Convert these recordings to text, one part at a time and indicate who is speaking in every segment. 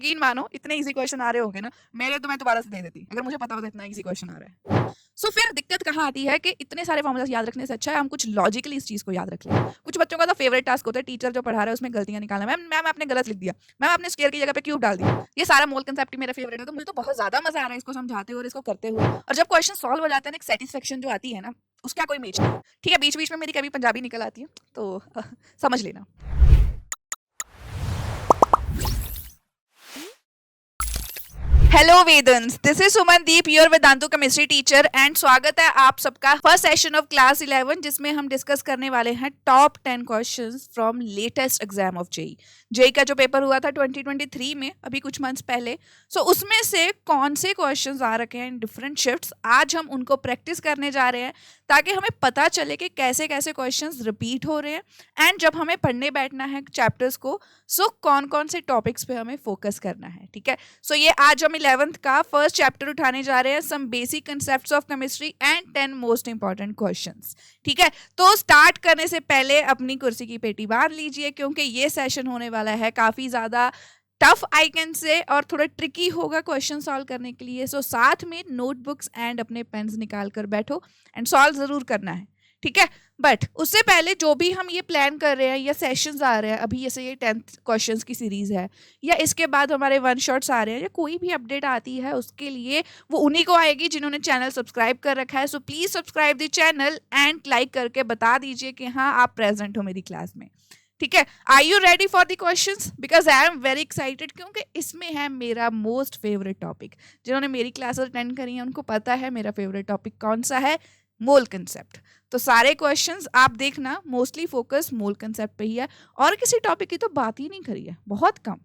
Speaker 1: यकीन मानो इतने इजी क्वेश्चन आ रहे होंगे ना मेरे, तो मैं दोबारा से दे देती अगर मुझे पता होता इतना इजी क्वेश्चन आ रहा है। सो फिर दिक्कत कहाँ आती है कि इतने सारे फॉर्मूलाज याद रखने से अच्छा है हम कुछ लॉजिकली इस चीज़ को याद रख लें। कुछ बच्चों का तो फेवरेट टास्क होता है टीचर जो पढ़ा रहा है उसमें गलतियाँ निकालना। मैम मैम आपने गलत लिख दिया, मैम आपने स्क्वायर की जगह पे क्यूब डाल दिया। ये सारा मोल कंसेप्ट ही मेरा फेवरेट है, तो मुझे तो बहुत ज़्यादा मजा आ रहा है इसको समझाते हुए और इसको करते हुए। और जब क्वेश्चन सॉल्व हो जाता है ना, एक सेटिस्फेक्शन जो आती है ना, उसका कोई मैच नहीं। ठीक है, बीच बीच में मेरी कभी पंजाबी निकल आती है तो समझ लेना। Hello Vedans, this is Sumandeep, your Vedantu chemistry teacher, and स्वागत है आप सबका फर्स्ट सेशन ऑफ क्लास 11 जिसमें हम डिस्कस करने वाले हैं top 10 questions from latest exam of JEE. JEE का जो पेपर हुआ था 2023 में, अभी कुछ मंथ्स पहले। सो उसमें से कौन से क्वेश्चंस आ रखे हैं इन डिफरेंट शिफ्ट्स, आज हम उनको प्रैक्टिस करने जा रहे हैं ताकि हमें पता चले कि कैसे कैसे क्वेश्चंस रिपीट हो रहे हैं। एंड जब हमें पढ़ने बैठना है चैप्टर्स को, सो कौन कौन से टॉपिक्स पे हमें फोकस करना है। ठीक है, सो ये आज हम 11th का फर्स्ट चैप्टर उठाने जा रहे हैं, some basic concepts of chemistry and 10 most important questions. ठीक है, तो स्टार्ट करने से पहले अपनी कुर्सी की पेटी बांध लीजिए क्योंकि ये सेशन होने वाला है काफी ज्यादा टफ आई कैन से, और थोड़ा ट्रिकी होगा क्वेश्चन सॉल्व करने के लिए। सो साथ में नोटबुक्स एंड अपने पेन्स निकाल कर बैठो एंड सॉल्व जरूर करना है। ठीक है, बट उससे पहले जो भी हम ये प्लान कर रहे हैं या सेशंस आ रहे हैं, अभी जैसे ये 10th क्वेश्चंस की सीरीज है या इसके बाद हमारे वन शॉट्स आ रहे हैं या कोई भी अपडेट आती है, उसके लिए वो उन्हीं को आएगी जिन्होंने चैनल सब्सक्राइब कर रखा है। So please subscribe the channel and like करके बता दीजिए कि हाँ आप प्रेजेंट हो मेरी क्लास में। ठीक है, are you ready for the questions? Because I am very excited क्योंकि इसमें है मेरा मोस्ट फेवरेट टॉपिक। जिन्होंने मेरी क्लासेस अटेंड करी हैं उनको पता है मेरा फेवरेट टॉपिक कौन सा है, मोल कंसेप्ट। तो सारे क्वेश्चंस आप देखना मोस्टली फोकस मोल कंसेप्ट पे ही है, और किसी टॉपिक की तो बात ही नहीं करी है, बहुत कम।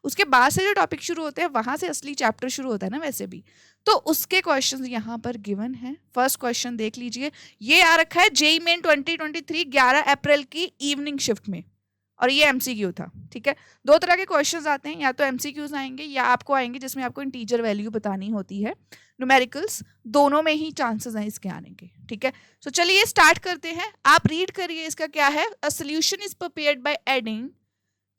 Speaker 1: उसके बाद से जो टॉपिक शुरू होते हैं वहां से असली चैप्टर शुरू होता है ना वैसे भी, तो उसके क्वेश्चंस यहाँ पर गिवन है। फर्स्ट क्वेश्चन देख लीजिए, ये आ रखा है जेईई मेन 2023 11 अप्रैल की इवनिंग शिफ्ट में, और ये एमसीक्यू था। ठीक है, दो तरह के क्वेश्चंस आते हैं, या तो एमसीक्यूज आएंगे या आपको आएंगे जिसमें आपको इंटीजर वैल्यू बतानी होती है, न्यूमेरिकल्स, दोनों में ही चांसेस हैं इसके आने के। ठीक है, सो चलिए स्टार्ट करते हैं। आप रीड करिए इसका क्या है। A solution is prepared by adding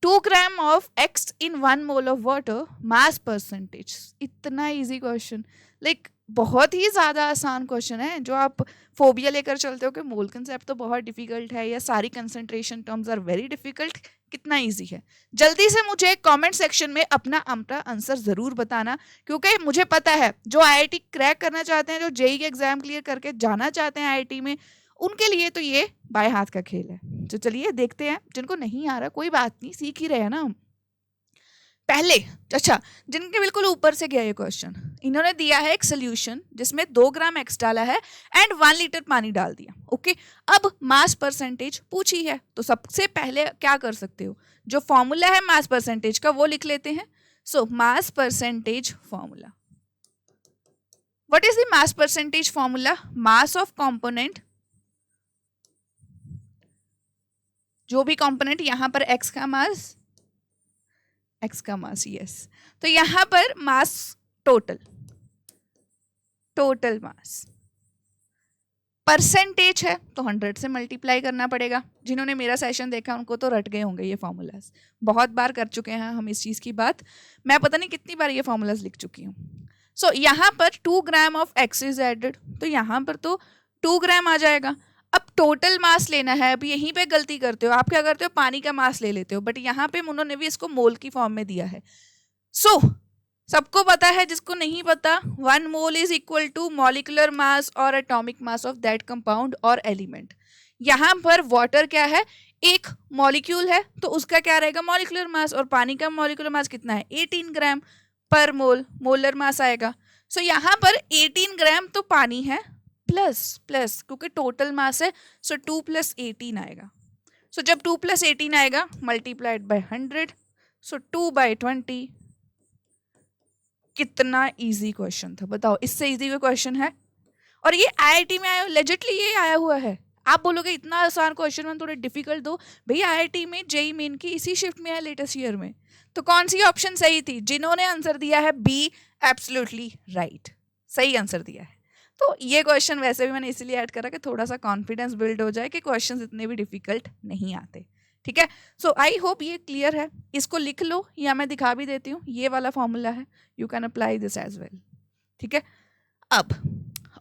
Speaker 1: 2 gram of x in 1 mole of water, mass percentage. इतना इजी क्वेश्चन, लाइक बहुत ही ज़्यादा आसान क्वेश्चन है। जो आप फोबिया लेकर चलते हो कि मोल कंसेप्ट तो बहुत डिफिकल्ट है या सारी concentration terms are very difficult, कितना इजी है। जल्दी से मुझे कमेंट सेक्शन में अपना आंसर ज़रूर बताना, क्योंकि मुझे पता है जो आईआईटी क्रैक करना चाहते हैं, जो जेईई के एग्जाम क्लियर करके जाना चाहते हैं आईआईटी में, उनके लिए तो ये बाएं हाथ का खेल है। तो चलिए देखते हैं। जिनको नहीं आ रहा कोई बात नहीं, सीख ही रहे हैं ना हम। पहले अच्छा, जिनके बिल्कुल ऊपर से गया ये क्वेश्चन, इन्होंने दिया है एक सोल्यूशन जिसमें 2 ग्राम एक्स डाला है एंड 1 लीटर पानी डाल दिया। ओके, अब मास परसेंटेज पूछी है, तो सबसे पहले क्या कर सकते हो, जो फॉर्मूला है मास परसेंटेज का वो लिख लेते हैं। So mass percentage formula, what is the mass percentage formula? Mass of component, जो भी कंपोनेंट, यहां पर एक्स का मास, एक्स का मास, यस। तो यहां पर mass total, total mass, percentage है तो 100 से मल्टीप्लाई करना पड़ेगा। जिन्होंने मेरा सेशन देखा उनको तो रट गए होंगे ये फॉर्मूलाज, बहुत बार कर चुके हैं हम इस चीज की बात, मैं पता नहीं कितनी बार ये फॉर्मूलाज लिख चुकी हूँ। सो यहाँ पर 2 gram of X is added, तो यहाँ पर तो 2 ग्राम आ जाएगा। अब टोटल मास लेना है, अब यहीं पे गलती करते हो आप, क्या करते हो पानी का मास ले लेते हो, बट यहाँ पे उन्होंने भी इसको मोल की फॉर्म में दिया है। सो सबको पता है, जिसको नहीं पता, 1 mole is equal to molecular mass और atomic mass of that compound और एलिमेंट। यहाँ पर वाटर क्या है, एक मॉलिक्यूल है तो उसका क्या रहेगा मॉलिक्यूलर मास, और पानी का मॉलिक्यूलर मास कितना है 18 ग्राम पर मोल, मोलर मास आएगा। सो यहाँ पर 18 ग्राम तो पानी है प्लस प्लस, क्योंकि टोटल मास है, सो 2 + 18 आएगा। सो जब 2 + 18 आएगा मल्टीप्लाइड बाय 100, सो 2/20। कितना इजी क्वेश्चन था बताओ, इससे इजी कोई क्वेश्चन है? और ये आईआईटी में आया, लेजिटली ये आया हुआ है। आप बोलोगे इतना आसान क्वेश्चन में थोड़े डिफिकल्ट दो, भैया आईआईटी में जेईई मेन की इसी शिफ्ट में है लेटेस्ट ईयर में, तो कौन सी ऑप्शन सही थी? जिन्होंने आंसर दिया है बी, एब्सोल्युटली राइट, सही आंसर दिया है। तो ये क्वेश्चन वैसे भी मैंने इसलिए ऐड करा कि थोड़ा सा कॉन्फिडेंस बिल्ड हो जाए कि क्वेश्चंस इतने भी डिफिकल्ट नहीं आते। ठीक है, सो आई होप ये क्लियर है। इसको लिख लो या मैं दिखा भी देती हूँ, ये वाला फॉर्मूला है, you can apply this as well. ठीक है, अब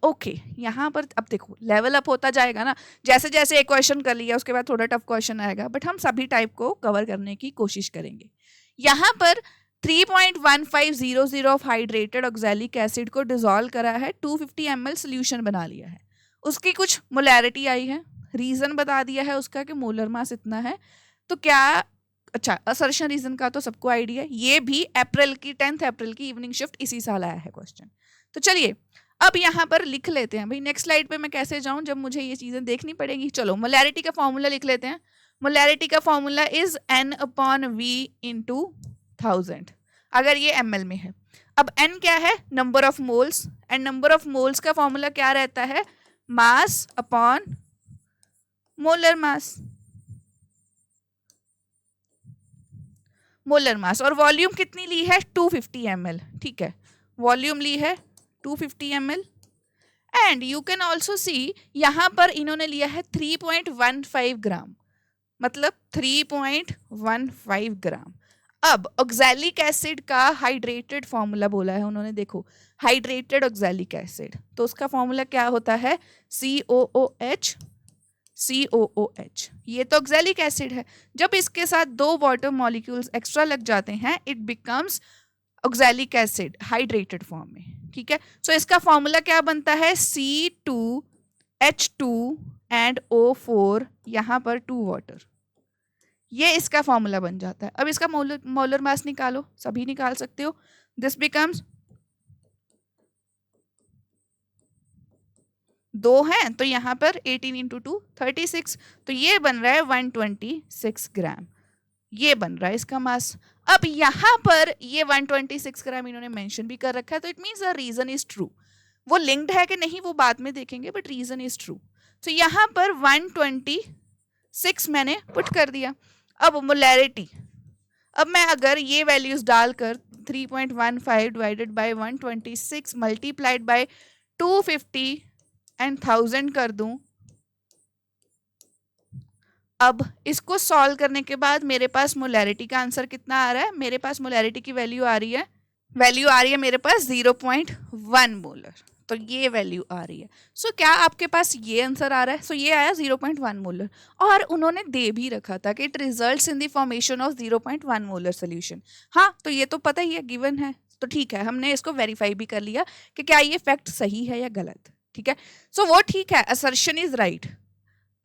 Speaker 1: ओके यहाँ पर अब देखो लेवल अप होता जाएगा ना, जैसे जैसे एक क्वेश्चन कर लिया उसके बाद थोड़ा टफ क्वेश्चन आएगा, बट हम सभी टाइप को कवर करने की कोशिश करेंगे। यहाँ पर 3.1500 ऑफ हाइड्रेटेड ऑक्सैलिक एसिड को डिसॉल्व करा है, 250 ml सोल्यूशन बना लिया है, उसकी कुछ मोलैरिटी आई है, रीजन बता दिया है उसका कि मोलर मास इतना है। तो क्या, अच्छा असर्शन रीजन का तो सबको आइडिया है, ये भी अप्रैल की 10 अप्रैल की इवनिंग शिफ्ट इसी साल आया है क्वेश्चन। तो चलिए अब यहाँ पर लिख लेते हैं भाई, नेक्स्ट स्लाइड पे मैं कैसे जाऊं जब मुझे ये चीजें देखनी पड़ेगी। चलो मोलैरिटी का फॉर्मूला लिख लेते हैं। मोलैरिटी का फॉर्मूला इज N/V इंटू 1000, अगर ये ml में है। अब n क्या है, number of moles, and number of moles का फॉर्मूला क्या रहता है, मास अपॉन मोलर मास, मोलर मास। और वॉल्यूम कितनी ली है, 250 ml। ठीक है, वॉल्यूम ली है 250 ml, and you can also see यहाँ पर इन्होंने लिया है 3.15 ग्राम, मतलब 3.15 ग्राम। अब ऑक्सैलिक एसिड का हाइड्रेटेड फॉर्मूला बोला है उन्होंने, देखो हाइड्रेटेड ऑक्सैलिक एसिड, तो उसका फॉर्मूला क्या होता है, COOH, COOH। ये तो ऑक्सैलिक एसिड है, जब इसके साथ 2 वाटर मॉलिक्यूल्स एक्स्ट्रा लग जाते हैं it becomes oxalic acid hydrated form में। ठीक है, सो इसका फॉर्मूला क्या बनता है, C2H2 एंड O4, यहाँ पर 2 वाटर, ये इसका फॉर्मूला बन जाता है। अब इसका मोलर मास निकालो, सभी निकाल सकते हो, दिस बिकम्स 2 है तो यहाँ पर 18 इंटू 2 36, तो ये बन रहा है 126 ग्राम, ये बन रहा है इसका मास। अब यहाँ पर ये 126 ग्राम इन्होंने मेंशन भी कर रखा है, तो it means the reason is true. वो लिंक्ड है कि नहीं वो बाद में देखेंगे, बट रीजन इज ट्रू। तो यहाँ पर 126 मैंने पुट कर दिया। अब मोलैरिटी, अब मैं अगर ये वैल्यूज डालकर 3.15 divided by 126 multiplied by 250 and 1000 कर दूं, अब इसको सॉल्व करने के बाद मेरे पास मोलैरिटी का आंसर कितना आ रहा है, मेरे पास मोलैरिटी की वैल्यू आ रही है मेरे पास 0.1 मोलर, तो ये वैल्यू आ रही है। सो क्या आपके पास ये आंसर आ रहा है, सो ये आया 0.1 मोलर, और उन्होंने दे भी रखा था कि it results in the formation of 0.1 molar solution. हाँ तो ये तो पता ही है, गिवन है, तो ठीक है हमने इसको वेरीफाई भी कर लिया कि क्या ये फैक्ट सही है या गलत। ठीक है, सो वो ठीक है, असर्शन इज राइट,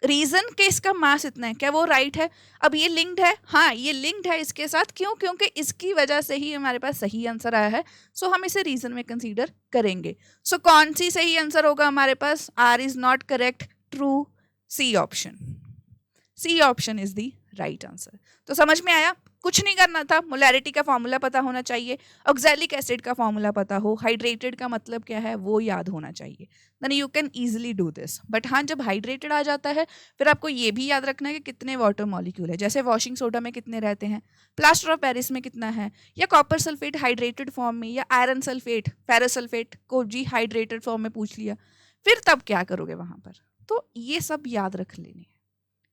Speaker 1: रीजन के इसका मास इतना है, क्या वो राइट है। अब ये लिंक्ड है, हाँ ये लिंक्ड है इसके साथ, क्यों, क्योंकि इसकी वजह से ही हमारे पास सही आंसर आया है, सो हम इसे रीजन में कंसीडर करेंगे। सो कौन सी सही आंसर होगा हमारे पास, R is not correct, true, C option, C option is the right answer. तो समझ में आया, कुछ नहीं करना था, मोलैरिटी का फॉर्मूला पता होना चाहिए, ऑक्सैलिक एसिड का फॉर्मूला पता हो, हाइड्रेटेड का मतलब क्या है वो याद होना चाहिए, then you can easily do this. But हाँ जब हाइड्रेटेड आ जाता है फिर आपको ये भी याद रखना है कि कितने वाटर मॉलिक्यूल है, जैसे वॉशिंग सोडा में कितने रहते हैं, प्लास्टर ऑफ पेरिस में कितना है, या कॉपर सल्फेट हाइड्रेटेड फॉर्म में, या आयरन सल्फेट फेरस सल्फेट को जी हाइड्रेटेड फॉर्म में पूछ लिया, फिर तब क्या करोगे वहां पर, तो ये सब याद रख लेने हैं।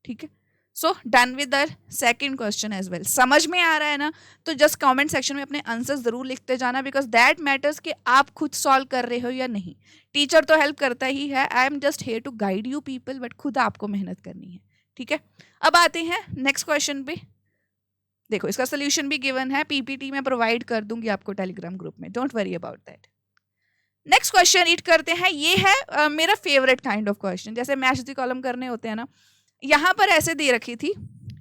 Speaker 1: ठीक है, so done with the second question as well. समझ में आ रहा है ना, तो जस्ट कमेंट सेक्शन में अपने आंसर्स जरूर लिखते जाना, बिकॉज दैट मैटर्स कि आप खुद सॉल्व कर रहे हो या नहीं। टीचर तो हेल्प करता ही है, I am just here to guide you people, but खुद आपको मेहनत करनी है। ठीक है, अब आते हैं नेक्स्ट क्वेश्चन पे। देखो इसका सोल्यूशन भी गिवन है, पीपीटी में प्रोवाइड कर दूंगी आपको टेलीग्राम ग्रुप में, don't worry about that. Next question read करते हैं, ये है मेरा फेवरेट काइंड ऑफ क्वेश्चन, जैसे मैच द कॉलम करने होते हैं ना, यहाँ पर ऐसे दे रखी थी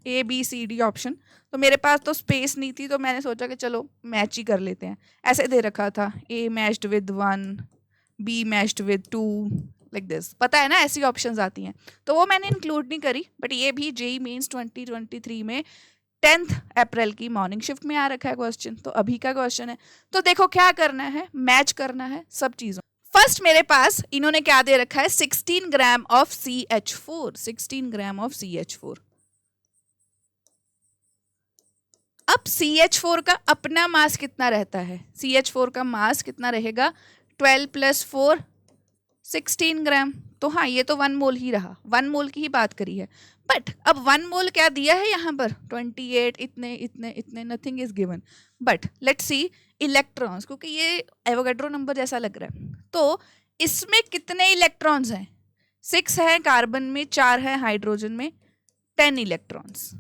Speaker 1: ABCD ऑप्शन, तो मेरे पास तो स्पेस नहीं थी, तो मैंने सोचा कि चलो मैच ही कर लेते हैं। ऐसे दे रखा था A matched with 1, B matched with 2, like this, पता है ना ऐसी ऑप्शंस आती हैं, तो वो मैंने इंक्लूड नहीं करी, बट ये भी JEE मेंस 2023 में 10 अप्रैल की मॉर्निंग शिफ्ट में आ रखा है क्वेश्चन, तो अभी का क्वेश्चन है। तो देखो क्या करना है, मैच करना है सब चीज़ों। फर्स्ट मेरे पास इन्होंने क्या दे रखा है, 16 gram of CH4, 16 gram of CH4। अब CH4 का अपना मास कितना रहता है, CH4 का मास कितना रहेगा, 12 + 4 16 ग्राम, तो हाँ ये तो 1 मोल ही रहा, 1 मोल की ही बात करी है। बट अब 1 मोल क्या दिया है यहाँ पर 28, इतने इतने इतने, nothing is given. But let's see electrons, क्योंकि ये एवोगैड्रो नंबर जैसा लग रहा है, तो इसमें कितने इलेक्ट्रॉन्स हैं? 6 है कार्बन में, 4 है हाइड्रोजन में, 10 इलेक्ट्रॉन्स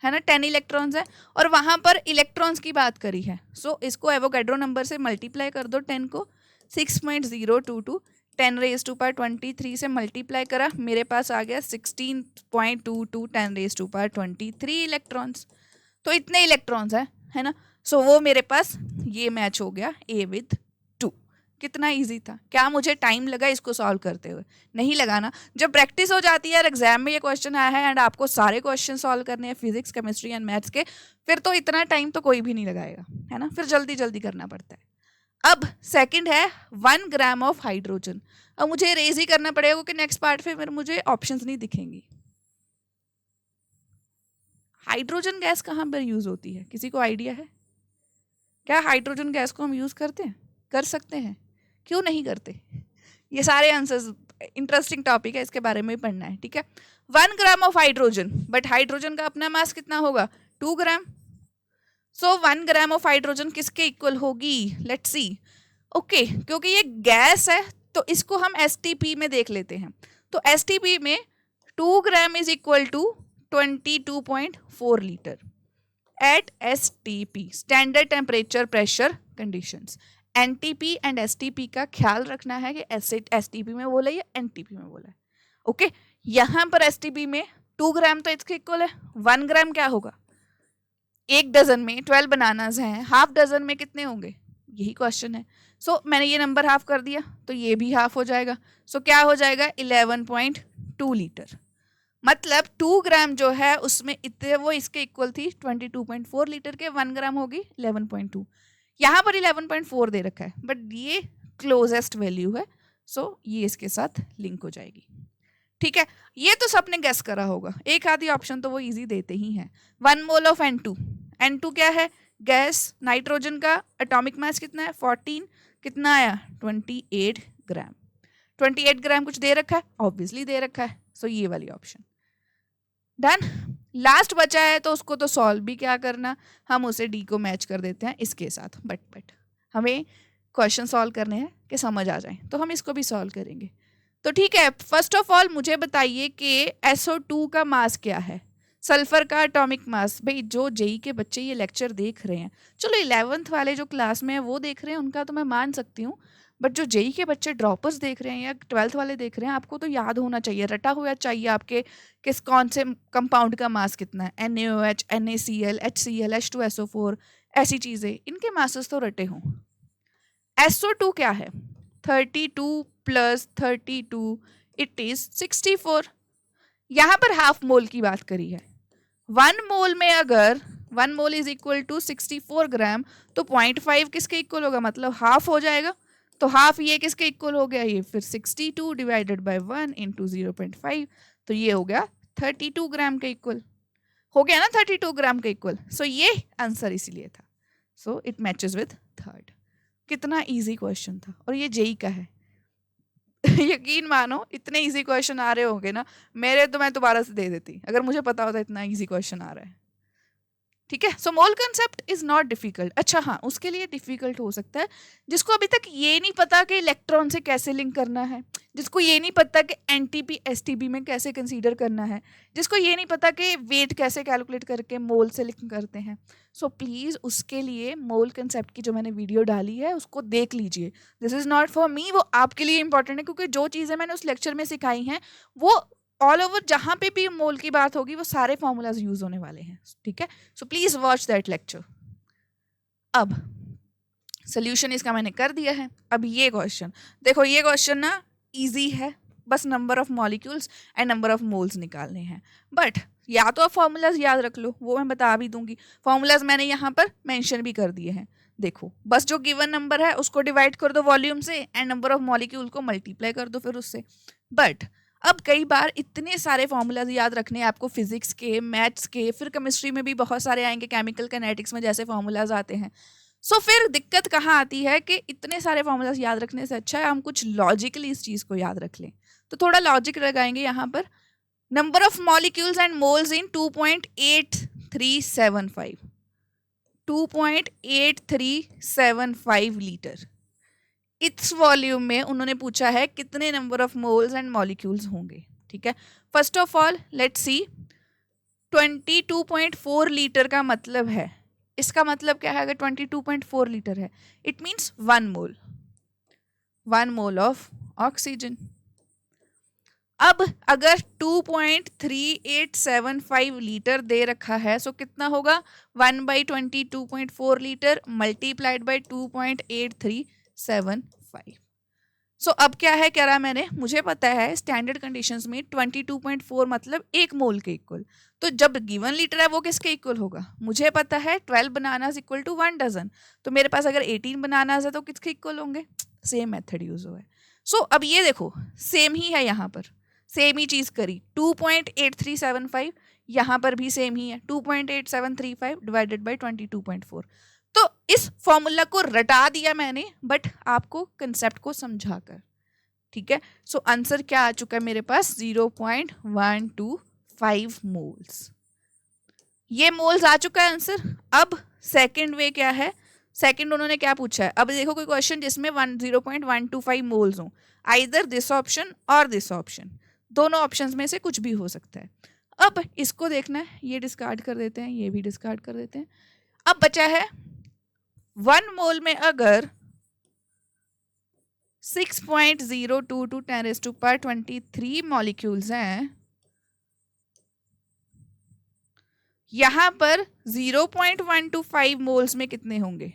Speaker 1: है ना, 10 इलेक्ट्रॉन्स है। और वहां पर इलेक्ट्रॉन्स की बात करी है, सो इसको एवोगैड्रो नंबर से मल्टीप्लाई कर दो 10 को, 6.022, 10⁻23 से मल्टीप्लाई करा, मेरे पास आ गया 16.22 10⁻23 इलेक्ट्रॉन्स। तो इतने इलेक्ट्रॉन्स है ना। सो वो मेरे पास ये मैच हो गया A with 2। कितना इजी था, क्या मुझे टाइम लगा इसको सॉल्व करते हुए? नहीं लगाना। जब प्रैक्टिस हो जाती है, एग्जाम में ये क्वेश्चन आया है एंड आपको सारे क्वेश्चन सॉल्व करने हैं फिजिक्स केमिस्ट्री एंड मैथ्स के, फिर तो इतना टाइम तो कोई भी नहीं लगाएगा, है ना, फिर जल्दी जल्दी करना पड़ता है। अब सेकंड है 1 ग्राम ऑफ हाइड्रोजन। अब मुझे रेज ही करना पड़ेगा क्योंकि नेक्स्ट पार्ट में फिर मुझे ऑप्शंस नहीं दिखेंगी। हाइड्रोजन गैस कहाँ पर यूज होती है, किसी को आइडिया है? क्या हाइड्रोजन गैस को हम यूज करते हैं? कर सकते हैं, क्यों नहीं करते? ये सारे आंसर्स, इंटरेस्टिंग टॉपिक है, इसके बारे में पढ़ना है, ठीक है। 1 gram of hydrogen, but hydrogen का अपना मास कितना होगा? 2 ग्राम। सो 1 ग्राम ऑफ हाइड्रोजन किसके इक्वल होगी? Let's see. ओके, क्योंकि ये गैस है तो इसको हम STP में देख लेते हैं। तो STP में 2 gram is equal to 22.4 litre at STP, standard temperature pressure conditions. NTP and STP का ख्याल रखना है कि STP में बोला या NTP में बोला है। ओके, यहाँ पर STP में 2 ग्राम तो इसके इक्वल है, 1 ग्राम क्या होगा? 1 डजन में 12 बनानास हैं, हाफ डजन में कितने होंगे? यही क्वेश्चन है। सो मैंने ये नंबर हाफ कर दिया तो ये भी हाफ हो जाएगा। सो क्या हो जाएगा? 11.2 लीटर। मतलब 2 ग्राम जो है उसमें इतने, वो इसके इक्वल थी 22.4 लीटर के, 1 ग्राम होगी 11.2। यहाँ पर 11.4 दे रखा है बट ये क्लोजेस्ट वैल्यू है, सो ये इसके साथ लिंक हो जाएगी, ठीक है। ये तो सबने गेस करा होगा, एक आधी ऑप्शन तो वो इजी देते ही हैं। 1 मोल ऑफ N2, N2 क्या है? गैस। नाइट्रोजन का एटॉमिक मास कितना है? 14। कितना आया? 28 ग्राम। 28 ग्राम कुछ दे रखा है? ऑब्वियसली दे रखा है, सो ये वाली ऑप्शन डन। लास्ट बचा है तो उसको तो सॉल्व भी क्या करना, हम उसे डी को मैच कर देते हैं इसके साथ। बट हमें क्वेश्चन सॉल्व करने हैं कि समझ आ जाए, तो हम इसको भी सॉल्व करेंगे। तो ठीक है, फर्स्ट ऑफ ऑल मुझे बताइए कि SO2 का मास क्या है, सल्फर का एटॉमिक मास। भाई जो जेई के बच्चे ये लेक्चर देख रहे हैं, चलो 11th वाले जो क्लास में है वो देख रहे हैं, उनका तो मैं मान सकती हूँ, बट जो जेई के बच्चे ड्रॉपर्स देख रहे हैं या 12th वाले देख रहे हैं, आपको तो याद होना चाहिए, रटा हुआ चाहिए आपके किस कौन से कंपाउंड का मास कितना है। NaOH, NaCl, HCl, H2SO4, ऐसी चीज़ें, इनके मासेस तो रटे हों। SO2 क्या है? 32 + 32 इट इज 64। यहाँ पर हाफ मोल की बात करी है। 1 मोल में अगर 1 मोल इज इक्वल टू 64 ग्राम, तो 0.5 किसके इक्वल होगा? मतलब हाफ हो जाएगा। तो हाफ ये किसके इक्वल हो गया? ये फिर 62 डिवाइडेड बाय 1 इंटू 0.5, तो ये हो गया 32 ग्राम के इक्वल। हो गया ना 32 ग्राम के इक्वल। सो ये आंसर इसीलिए था। So it matches with third. कितना इजी क्वेश्चन था, और ये जेई का है। यकीन मानो इतने इजी क्वेश्चन आ रहे होंगे ना मेरे, तो मैं दोबारा से दे देती अगर मुझे पता होता इतना इजी क्वेश्चन आ रहा है, ठीक है। So mole concept is not difficult. अच्छा हाँ, उसके लिए डिफिकल्ट हो सकता है जिसको अभी तक ये नहीं पता कि इलेक्ट्रॉन से कैसे लिंक करना है, जिसको ये नहीं पता कि NTP STP में कैसे कंसीडर करना है, जिसको ये नहीं पता कि वेट कैसे कैलकुलेट करके मोल से लिंक करते हैं। सो प्लीज़ उसके लिए मोल कंसेप्ट की जो मैंने वीडियो डाली है उसको देख लीजिए। This is not for me, वो आपके लिए इंपॉर्टेंट है, क्योंकि जो चीज़ें मैंने उस लेक्चर में सिखाई हैं वो ऑल ओवर जहाँ पे भी मोल की बात होगी वो सारे फॉर्मूलाज यूज होने वाले हैं, ठीक है। So please watch that lecture. अब सोल्यूशन इसका मैंने कर दिया है। अब ये क्वेश्चन देखो, ये क्वेश्चन ना इजी है, बस number of molecules and number of moles निकालने हैं। बट या तो आप फॉर्मूलाज याद रख लो, वो मैं बता भी दूंगी। फॉर्मूलाज मैंने यहाँ पर मेंशन भी कर दिए हैं। देखो बस जो गिवन नंबर है उसको डिवाइड कर दो वॉल्यूम से एंड नंबर ऑफ मॉलिक्यूल को मल्टीप्लाई कर दो फिर उससे। बट अब कई बार इतने सारे फॉर्मूलाज याद रखने हैं आपको, फिजिक्स के, मैथ्स के, फिर केमिस्ट्री में भी बहुत सारे आएंगे, केमिकल काइनेटिक्स में जैसे फॉर्मूलाज आते हैं। सो फिर दिक्कत कहाँ आती है कि इतने सारे फॉर्मूलाज याद रखने से अच्छा है हम कुछ लॉजिकली इस चीज़ को याद रख लें। तो थोड़ा लॉजिक लगाएंगे यहाँ पर। Number of molecules and moles in 2.8375 2.8375 litre. इस वॉल्यूम में उन्होंने पूछा है कितने number of moles and molecules होंगे। ठीक है, first of all let's see 22.4 litre का मतलब है, इसका मतलब क्या है अगर 22.4 लीटर है, it means 1 mole of oxygen. अब अगर 2.3875 लीटर दे रखा है सो कितना होगा 1/22.4 लीटर मल्टीप्लाइड बाई 2.8375। सो अब क्या है कह रहा मैंने, मुझे पता है स्टैंडर्ड कंडीशंस में 22.4 मतलब 1 मोल के इक्वल, तो जब गिवन लीटर है वो किसके इक्वल होगा, मुझे पता है 12 बनानास इक्वल टू 1 डजन, तो मेरे पास अगर 18 बनानास है तो किसके इक्वल होंगे, सेम मेथड यूज हुआ है। सो अब ये देखो सेम ही है, यहाँ पर सेम ही चीज करी, 2.8375 यहाँ पर भी सेम ही है 2.8735 डिवाइडेड बाई 22.4। तो इस फॉर्मूला को रटा दिया मैंने बट आपको कंसेप्ट को समझाकर। ठीक है, सो आंसर क्या आ चुका है मेरे पास 0.125 मोल्स, ये मोल्स आ चुका है आंसर। अब सेकंड वे क्या है, सेकंड उन्होंने क्या पूछा है, अब देखो कोई क्वेश्चन जिसमें 0.125 मोल्स हो, आइदर दिस ऑप्शन और दिस ऑप्शन, दोनों ऑप्शंस में से कुछ भी हो सकता है। अब इसको देखना है, ये डिस्कार्ड कर देते हैं, ये भी डिस्कार्ड कर देते हैं। अब बचा है 1 मोल में अगर 6.022 10⁻23 मॉलिक्यूल्स हैं, यहां पर 0.125 मोल्स में कितने होंगे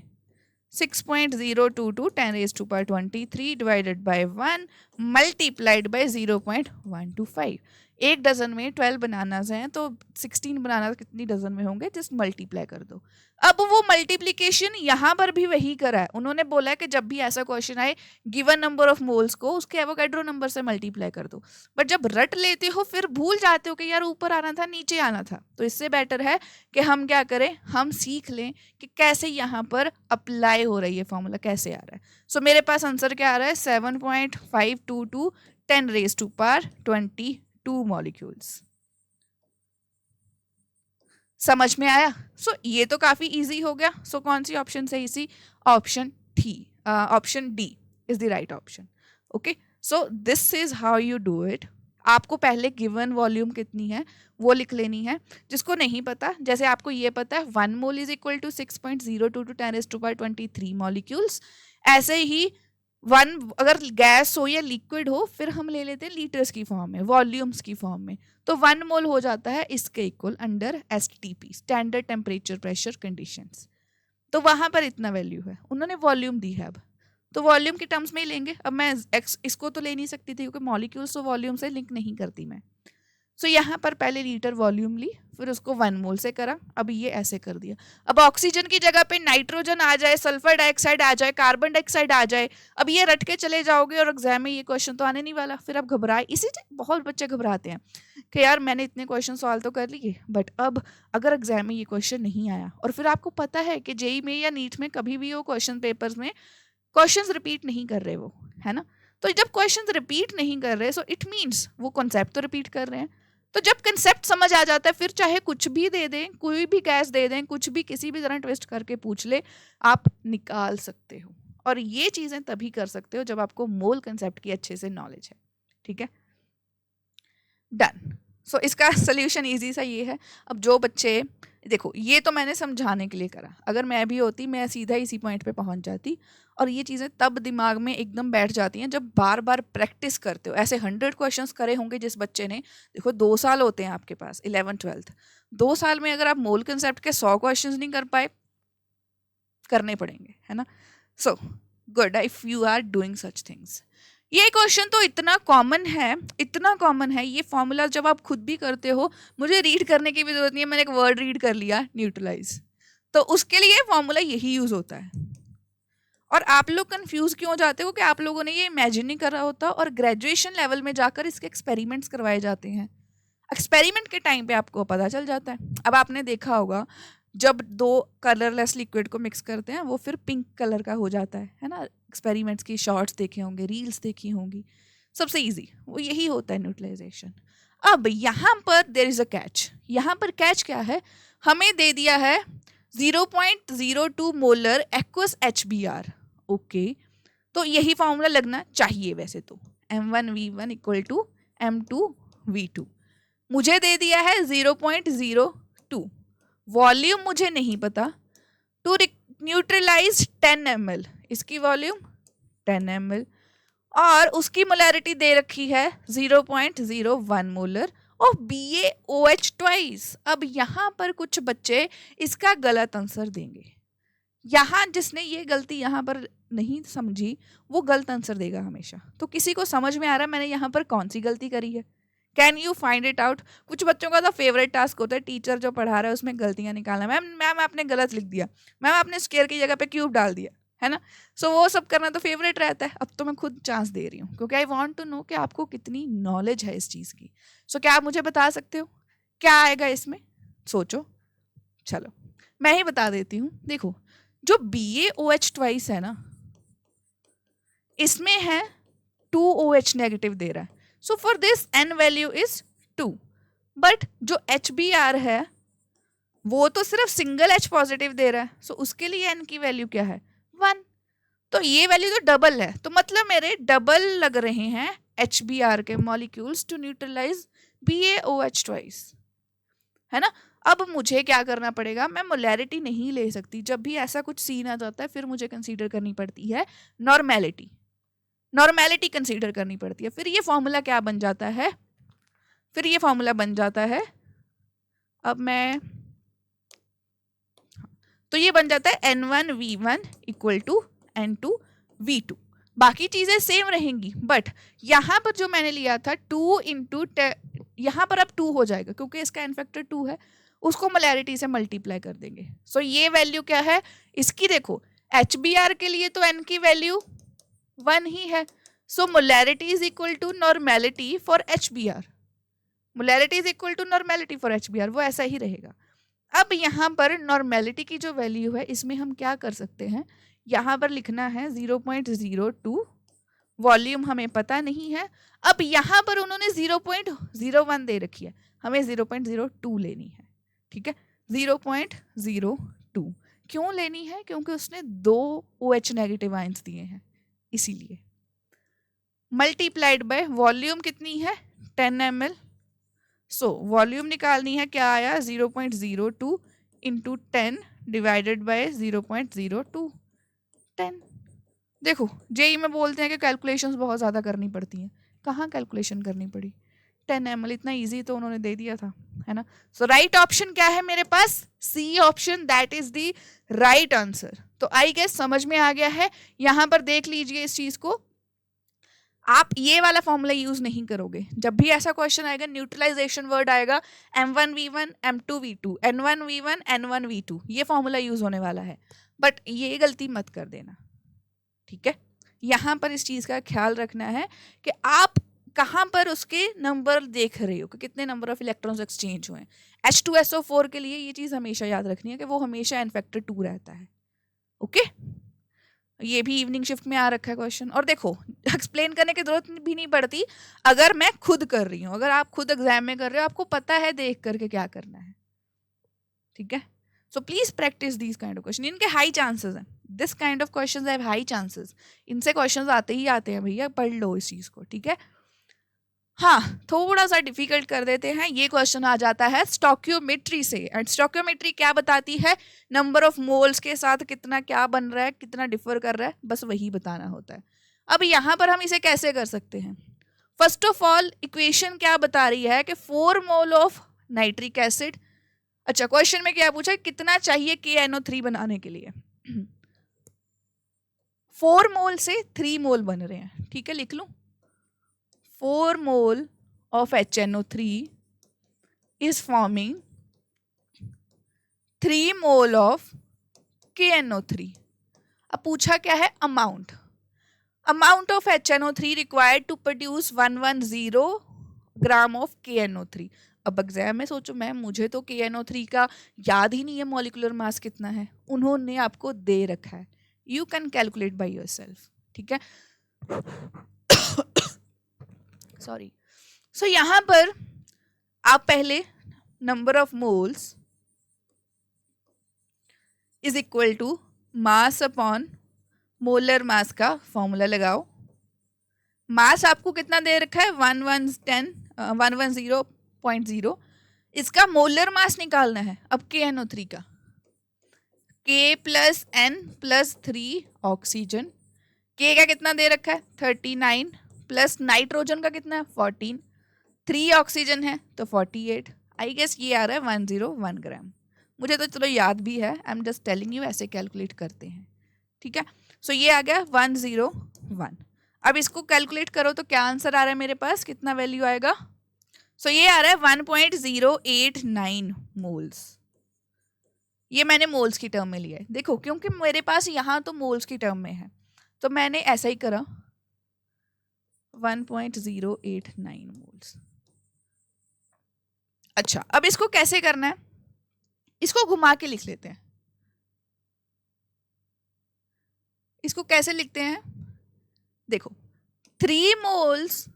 Speaker 1: 6.022 10⁻23 डिवाइडेड बाय 1 मल्टीप्लाइड बाय 0.125। एक डजन में 12 बनानास हैं तो 16 बनानास कितनी डजन में होंगे, जस्ट मल्टीप्लाई कर दो। अब वो मल्टीप्लिकेशन यहाँ पर भी वही करा है, उन्होंने बोला है कि जब भी ऐसा क्वेश्चन आए गिवन नंबर ऑफ मोल्स को उसके एवोगैड्रो नंबर से मल्टीप्लाई कर दो, बट जब रट लेते हो फिर भूल जाते हो कि यार ऊपर आना था नीचे आना था, तो इससे बेटर है कि हम क्या करें, हम सीख लें कि कैसे यहाँ पर अप्लाई हो रही है फॉर्मूला, कैसे आ रहा है। सो मेरे पास आंसर क्या आ रहा है 7.522 10⁻22 मॉलिक्यूल्स। समझ में आया? सो ये तो काफी इजी हो गया। सो कौन सी ऑप्शन सही C, option D is the right option. Okay, so this is how you do it. आपको पहले गिवन वॉल्यूम कितनी है वो लिख लेनी है, जिसको नहीं पता, जैसे आपको ये पता है 1 mole is equal to 6.022 10⁻23 molecules, ऐसे ही 1 अगर गैस हो या लिक्विड हो फिर हम ले लेते हैं लीटर्स की फॉर्म में, वॉल्यूम्स की फॉर्म में, तो 1 मोल हो जाता है इसके equal under STP standard temperature pressure conditions. तो वहां पर इतना वैल्यू है, उन्होंने वॉल्यूम दी है, अब तो वॉल्यूम के टर्म्स में ही लेंगे। अब मैं इसको तो ले नहीं सकती थी क्योंकि मॉलिक्यूल्स तो वॉल्यूम से लिंक नहीं करती मैं। सो यहाँ पर पहले लीटर वॉल्यूम ली, फिर उसको 1 मोल से करा, अब ये ऐसे कर दिया। अब ऑक्सीजन की जगह पे नाइट्रोजन आ जाए, सल्फर डाइऑक्साइड आ जाए, कार्बन डाइऑक्साइड आ जाए, अब ये रट के चले जाओगे और एग्जाम में ये क्वेश्चन तो आने नहीं वाला, फिर आप घबराए। इसी बहुत बच्चे घबराते हैं कि यार मैंने इतने क्वेश्चन सॉल्व तो कर लिए बट अब अगर एग्जाम में ये क्वेश्चन नहीं आया, और फिर आपको पता है कि जेई में या नीट में कभी भी वो क्वेश्चन पेपर्स में क्वेश्चंस रिपीट नहीं कर रहे वो, है ना। तो जब क्वेश्चंस रिपीट नहीं कर रहे सो इट मीन्स वो कॉन्सेप्ट तो रिपीट कर रहे हैं। तो जब कंसेप्ट समझ आ जाता है फिर चाहे कुछ भी दे दें, कोई भी गैस दे दें, कुछ भी किसी भी तरह ट्विस्ट करके पूछ ले, आप निकाल सकते हो। और ये चीजें तभी कर सकते हो जब आपको मोल कंसेप्ट की अच्छे से नॉलेज है। ठीक है, डन। सो इसका सोल्यूशन इजी सा ये है। अब जो बच्चे, देखो ये तो मैंने समझाने के लिए करा, अगर मैं भी होती मैं सीधा इसी पॉइंट पे पहुंच जाती, और ये चीज़ें तब दिमाग में एकदम बैठ जाती हैं जब बार बार प्रैक्टिस करते हो। ऐसे 100 क्वेश्चंस करे होंगे जिस बच्चे ने, देखो 2 साल होते हैं आपके पास 11th 12th, 2 साल में अगर आप मोल कंसेप्ट के 100 क्वेश्चंस नहीं कर पाए, करने पड़ेंगे, है ना। So good if you are doing such things. ये क्वेश्चन तो इतना कॉमन है, इतना कॉमन है, ये फॉर्मूला जब आप खुद भी करते हो, मुझे रीड करने की भी जरूरत नहीं है, मैंने एक वर्ड रीड कर लिया न्यूट्रलाइज, तो उसके लिए फॉर्मूला यही यूज होता है। और आप लोग कंफ्यूज क्यों जाते हो कि आप लोगों ने ये इमेजिन नहीं करा होता, और ग्रेजुएशन लेवल में जाकर इसके एक्सपेरिमेंट्स करवाए जाते हैं, एक्सपेरिमेंट के टाइम पे आपको पता चल जाता है। अब आपने देखा होगा जब 2 कलरलेस लिक्विड को मिक्स करते हैं वो फिर पिंक कलर का हो जाता है ना। एक्सपेरिमेंट्स की शॉर्ट्स देखे होंगे, रील्स देखी होंगी, सबसे इजी वो यही होता है न्यूट्रलाइजेशन। अब यहाँ पर देयर इज अ कैच। यहाँ पर कैच क्या है, हमें दे दिया है 0.02 मोलर एक्वस HBr। ओके, तो यही फॉर्मूला लगना चाहिए वैसे तो, M1V1 इक्वल टू M2V2। मुझे दे दिया है 0.02, वॉल्यूम मुझे नहीं पता, टू न्यूट्रलाइज 10 ml, इसकी वॉल्यूम 10 ml, और उसकी मोलैरिटी दे रखी है 0.01 मोलर ऑफ BaOH ट्वाइस। अब यहाँ पर कुछ बच्चे इसका गलत आंसर देंगे, यहाँ जिसने ये गलती यहाँ पर नहीं समझी वो गलत आंसर देगा हमेशा। तो किसी को समझ में आ रहा है मैंने यहाँ पर कौन सी गलती करी है? Can you find it out? कुछ बच्चों का तो फेवरेट टास्क होता है टीचर जो पढ़ा रहा है उसमें गलतियाँ निकालना। मैम आपने गलत लिख दिया, मैम आपने स्क्वायर की जगह पे क्यूब डाल दिया, है ना। सो वो सब करना तो फेवरेट रहता है। अब तो मैं खुद चांस दे रही हूँ क्योंकि आई वांट टू नो कि आपको कितनी नॉलेज है इस चीज़ की। सो क्या आप मुझे बता सकते हो क्या आएगा इसमें? सोचो, चलो मैं ही बता देती हूँ। देखो, जो BaOH ट्वाइस है ना, इसमें है 2OH नेगेटिव दे रहा है, so for this N value is 2। But जो HBr है वो तो सिर्फ सिंगल H पॉजिटिव दे रहा है, सो उसके लिए N की वैल्यू क्या है? 1। तो ये वैल्यू तो डबल है, तो मतलब मेरे डबल लग रहे हैं HBr के molecules to neutralise BaOH twice, है ना। अब मुझे क्या करना पड़ेगा, मैं मोलैरिटी नहीं ले सकती। जब भी ऐसा कुछ सीन आ जाता है फिर मुझे कंसीडर करनी पड़ती है नॉर्मेलिटी, नॉर्मेलिटी कंसीडर करनी पड़ती है। फिर ये फॉर्मूला क्या बन जाता है? फिर ये फॉर्मूला बन जाता है, अब मैं, तो ये बन जाता है N1V1 इक्वल टू N2V2। बाकी चीज़ें सेम रहेंगी, बट यहाँ पर जो मैंने लिया था 2 इंटू, यहाँ पर अब 2 हो जाएगा क्योंकि इसका एन फैक्टर 2 है, उसको मोलैरिटी से मल्टीप्लाई कर देंगे। सो ये वैल्यू क्या है इसकी? देखो, HBr के लिए तो N की वैल्यू 1 ही है, so molarity is equal to normality for HBr। Molarity is equal to normality for HBr, वो ऐसा ही रहेगा। अब यहाँ पर नॉर्मेलिटी की जो वैल्यू है इसमें हम क्या कर सकते हैं, यहाँ पर लिखना है 0.02, वॉल्यूम हमें पता नहीं है। अब यहाँ पर उन्होंने 0.01 दे रखी है, हमें 0.02 लेनी है, ठीक है। 0.02 क्यों लेनी है? क्योंकि उसने 2 OH नेगेटिव आयंस दिए हैं, इसीलिए। मल्टीप्लाइड बाय वॉल्यूम कितनी है? 10 ml। सो वॉल्यूम निकालनी है, क्या आया? 0.02 इंटू 10 डिवाइडेड बाय 0.02, 10। देखो, जेई में बोलते हैं कि कैलकुलेशंस बहुत ज़्यादा करनी पड़ती हैं, कहाँ कैलकुलेशन करनी पड़ी? 10 ml, इतना इजी तो उन्होंने दे दिया था, है ना। सो राइट ऑप्शन क्या है मेरे पास? C option, that is the right answer. तो आई गेस समझ में आ गया है। यहाँ पर देख लीजिए इस चीज़ को, आप ये वाला फॉर्मूला यूज नहीं करोगे। जब भी ऐसा क्वेश्चन आएगा, न्यूट्रलाइजेशन वर्ड आएगा, M1V1 M2V2, N1V1 N1V2, ये फॉर्मूला यूज होने वाला है। बट ये गलती मत कर देना, ठीक है। यहाँ पर इस चीज़ का ख्याल रखना है कि आप कहाँ पर उसके नंबर देख रहे हो कि कितने नंबर ऑफ इलेक्ट्रॉन्स एक्सचेंज हुए हैं। H2SO4 के लिए ये चीज़ हमेशा याद रखनी है कि वो हमेशा N फैक्टर 2 रहता है, ओके। ये भी इवनिंग शिफ्ट में आ रखा है क्वेश्चन। और देखो, एक्सप्लेन करने की जरूरत भी नहीं पड़ती अगर मैं खुद कर रही हूँ। अगर आप खुद एग्जाम में कर रहे हो, आपको पता है देख करके क्या करना है, ठीक है। So please practice these kind of question, इनके हाई चांसेस हैं। This kind of questions have high chances, इनसे क्वेश्चंस आते ही आते हैं भैया, पढ़ लो इस चीज को, ठीक है। हाँ, थोड़ा सा डिफिकल्ट कर देते हैं। ये क्वेश्चन आ जाता है स्टोकियोमेट्री से, एंड स्टोकियोमेट्री क्या बताती है? नंबर ऑफ मोल्स के साथ कितना क्या बन रहा है, कितना डिफर कर रहा है, बस वही बताना होता है। अब यहाँ पर हम इसे कैसे कर सकते हैं? फर्स्ट ऑफ ऑल, इक्वेशन क्या बता रही है कि 4 मोल ऑफ नाइट्रिक एसिड। अच्छा, क्वेश्चन में क्या पूछा, कितना चाहिए KNO3 बनाने के लिए? 4 मोल से 3 मोल बन रहे हैं, ठीक है, लिख लूं। 4 mole of HNO3 is forming 3 mole of KNO3. अब पूछा क्या है? Amount. Amount of HNO3 required to produce 110 gram of KNO3। अब एग्जाम में सोचो मैम, मुझे तो KNO3 का याद ही नहीं है मॉलिक्यूलर मास कितना है, उन्होंने आपको दे रखा है, you can calculate by yourself, ठीक है। सॉरी। सो यहाँ पर आप पहले number of moles is equal to mass upon molar mass का फॉर्मूला लगाओ। मास आपको कितना दे रखा है 110.0, इसका मोलर मास निकालना है। अब KNO3 का K plus N plus 3 oxygen, K का कितना दे रखा है 39 प्लस नाइट्रोजन का कितना है 14, 3 ऑक्सीजन है तो 48। आई गेस ये आ रहा है 101 ग्राम। मुझे तो चलो याद भी है, I am just telling you, ऐसे कैलकुलेट करते हैं, ठीक है। सो ये आ गया 101। अब इसको कैलकुलेट करो तो क्या आंसर आ रहा है मेरे पास, कितना वैल्यू आएगा। सो ये आ रहा है 1.089 मोल्स। ये मैंने मोल्स की टर्म में लिया है। देखो क्योंकि मेरे पास यहाँ तो मोल्स की टर्म में है तो मैंने ऐसा ही करा 1.089 मोल्स। अच्छा, अब इसको कैसे करना है, इसको घुमा के लिख लेते हैं। इसको कैसे लिखते हैं, देखो 3 मोल्स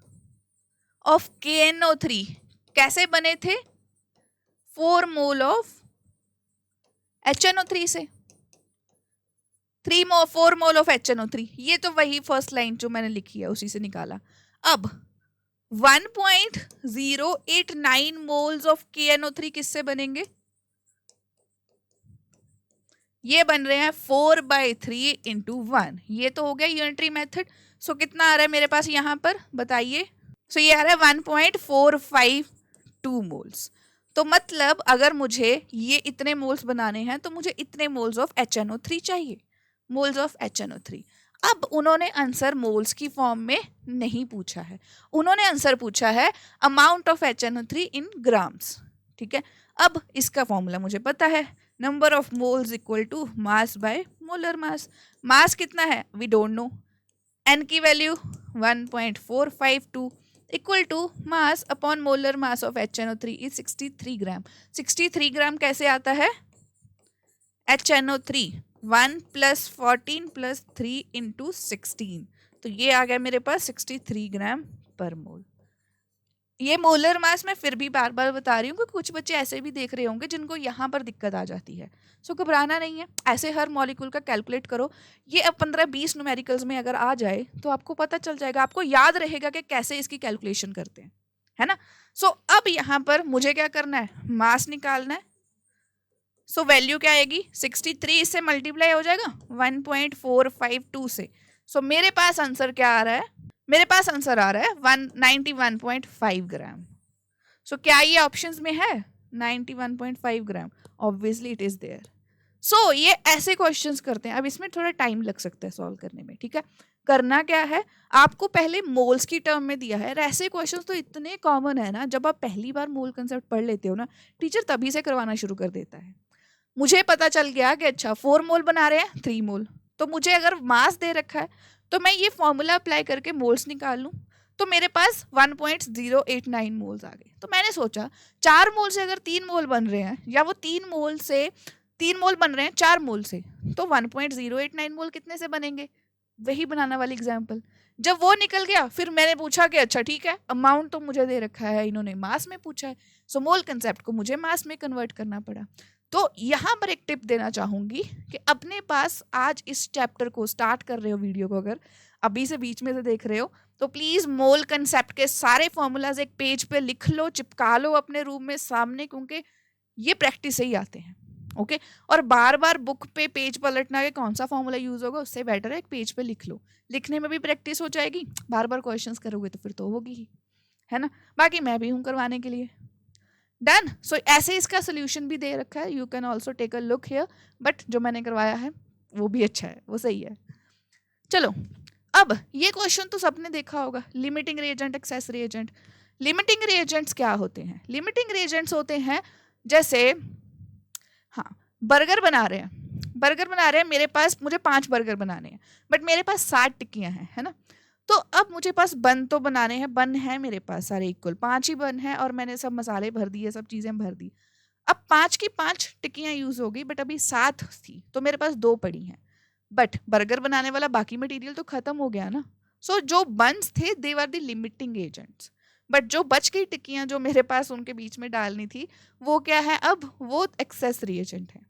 Speaker 1: ऑफ KNO3 कैसे बने थे, 4 मोल ऑफ HNO3 से, 4 मोल ऑफ HNO3। ये तो वही फर्स्ट लाइन जो मैंने लिखी है उसी से निकाला। अब 1.089 मोल्स ऑफ KNO3 किससे बनेंगे, ये बन रहे हैं 4/3 × 1। ये तो हो गया यूनिटरी मेथड। सो कितना आ रहा है मेरे पास यहाँ पर बताइए। सो ये आ रहा है 1.452 मोल्स। तो मतलब अगर मुझे ये इतने मोल्स बनाने हैं तो मुझे इतने मोल्स ऑफ HNO3 चाहिए, मोल्स ऑफ HNO3। अब उन्होंने आंसर मोल्स की फॉर्म में नहीं पूछा है, उन्होंने आंसर पूछा है amount of HNO3 in grams, ठीक है। अब इसका फॉर्मूला मुझे पता है, number of moles equal to mass by molar mass. Mass कितना है वी डोंट नो, N की value 1.452 equal to mass upon molar mass of HNO3 is 63 gram. 63 gram कैसे आता है, HNO3 1 + 14 + 3 × 16, तो ये आ गया मेरे पास 63 ग्राम पर मोल। ये मोलर मास मैं फिर भी बार बार बता रही हूँ कि कुछ बच्चे ऐसे भी देख रहे होंगे जिनको यहाँ पर दिक्कत आ जाती है। सो घबराना नहीं है, ऐसे हर मॉलिक्यूल का कैलकुलेट करो। ये अब 15-20 न्यूमेरिकल्स में अगर आ जाए तो आपको पता चल जाएगा, आपको याद रहेगा कि कैसे इसकी कैलकुलेशन करते हैं, है ना। सो अब यहाँ पर मुझे क्या करना है, मास निकालना है। सो वैल्यू क्या आएगी 63, इससे मल्टीप्लाई हो जाएगा 1.452 से। सो मेरे पास आंसर क्या आ रहा है, मेरे पास आंसर आ रहा है 191.5 ग्राम। सो क्या ये ऑप्शंस में है 91.5 ग्राम, ऑब्वियसली इट इज देयर। सो ये ऐसे क्वेश्चंस करते हैं। अब इसमें थोड़ा टाइम लग सकता है सॉल्व करने में, ठीक है। करना क्या है, आपको पहले मोल्स की टर्म में दिया है। ऐसे क्वेश्चंस तो इतने कॉमन है ना, जब आप पहली बार मोल कंसेप्ट पढ़ लेते हो ना, टीचर तभी से करवाना शुरू कर देता है। मुझे पता चल गया कि अच्छा 4 मोल बना रहे हैं 3 मोल, तो मुझे अगर मास दे रखा है तो मैं ये फॉर्मूला अप्लाई करके मोल्स निकाल लूँ, तो मेरे पास 1.089 मोल्स आ गए। तो मैंने सोचा 4 मोल से अगर 3 मोल बन रहे हैं, या वो 3 मोल से 3 मोल बन रहे हैं 4 मोल से, तो 1.089 मोल कितने से बनेंगे, वही बनाना वाली एग्जाम्पल। जब वो निकल गया फिर मैंने पूछा कि अच्छा ठीक है, अमाउंट तो मुझे दे रखा है, इन्होंने मास में पूछा है, सो मोल कंसेप्ट को मुझे मास में कन्वर्ट करना पड़ा। तो यहाँ पर एक टिप देना चाहूँगी कि अपने पास आज इस चैप्टर को स्टार्ट कर रहे हो, वीडियो को अगर अभी से बीच में से देख रहे हो, तो प्लीज़ मोल कंसेप्ट के सारे फॉर्मूलाज एक पेज पे लिख लो, चिपका लो अपने रूम में सामने, क्योंकि ये प्रैक्टिस से ही आते हैं, ओके। और बार बार बुक पे पेज पलटना के कौन सा फॉर्मूला यूज़ होगा, उससे बेटर है एक पेज पे लिख लो, लिखने में भी प्रैक्टिस हो जाएगी, बार बार क्वेश्चंस करोगे तो फिर तो होगी ही, है ना। बाकी मैं भी हूँ करवाने के लिए, डन। सो ऐसे इसका सोल्यूशन भी दे रखा है, you can also take a look here, but जो मैंने करवाया है वो भी अच्छा है, वो सही है। चलो, अब ये क्वेश्चन तो सबने देखा होगा, limiting reagent, access reagent. Limiting reagents क्या होते हैं, लिमिटिंग रिएजेंट्स होते हैं जैसे, हाँ, बर्गर बना रहे हैं मेरे पास, मुझे 5 बर्गर बनाने हैं, बट मेरे पास 60 टिक्कियाँ हैं, है ना। तो अब मुझे पास बन तो बनाने हैं, बन है मेरे पास सारे इक्वल, 5 ही बन है, और मैंने सब मसाले भर दिए, सब चीज़ें भर दी। अब 5 की 5 टिक्कियाँ यूज़ हो गई, बट अभी 7 थी तो मेरे पास 2 पड़ी हैं, बट बर्गर बनाने वाला बाकी मटेरियल तो खत्म हो गया ना। सो जो बन्स थे they were the limiting agents, but जो बच गई टिक्कियाँ जो मेरे पास उनके बीच में डालनी थी, वो क्या है अब, वो एक्सेस रिएजेंट है।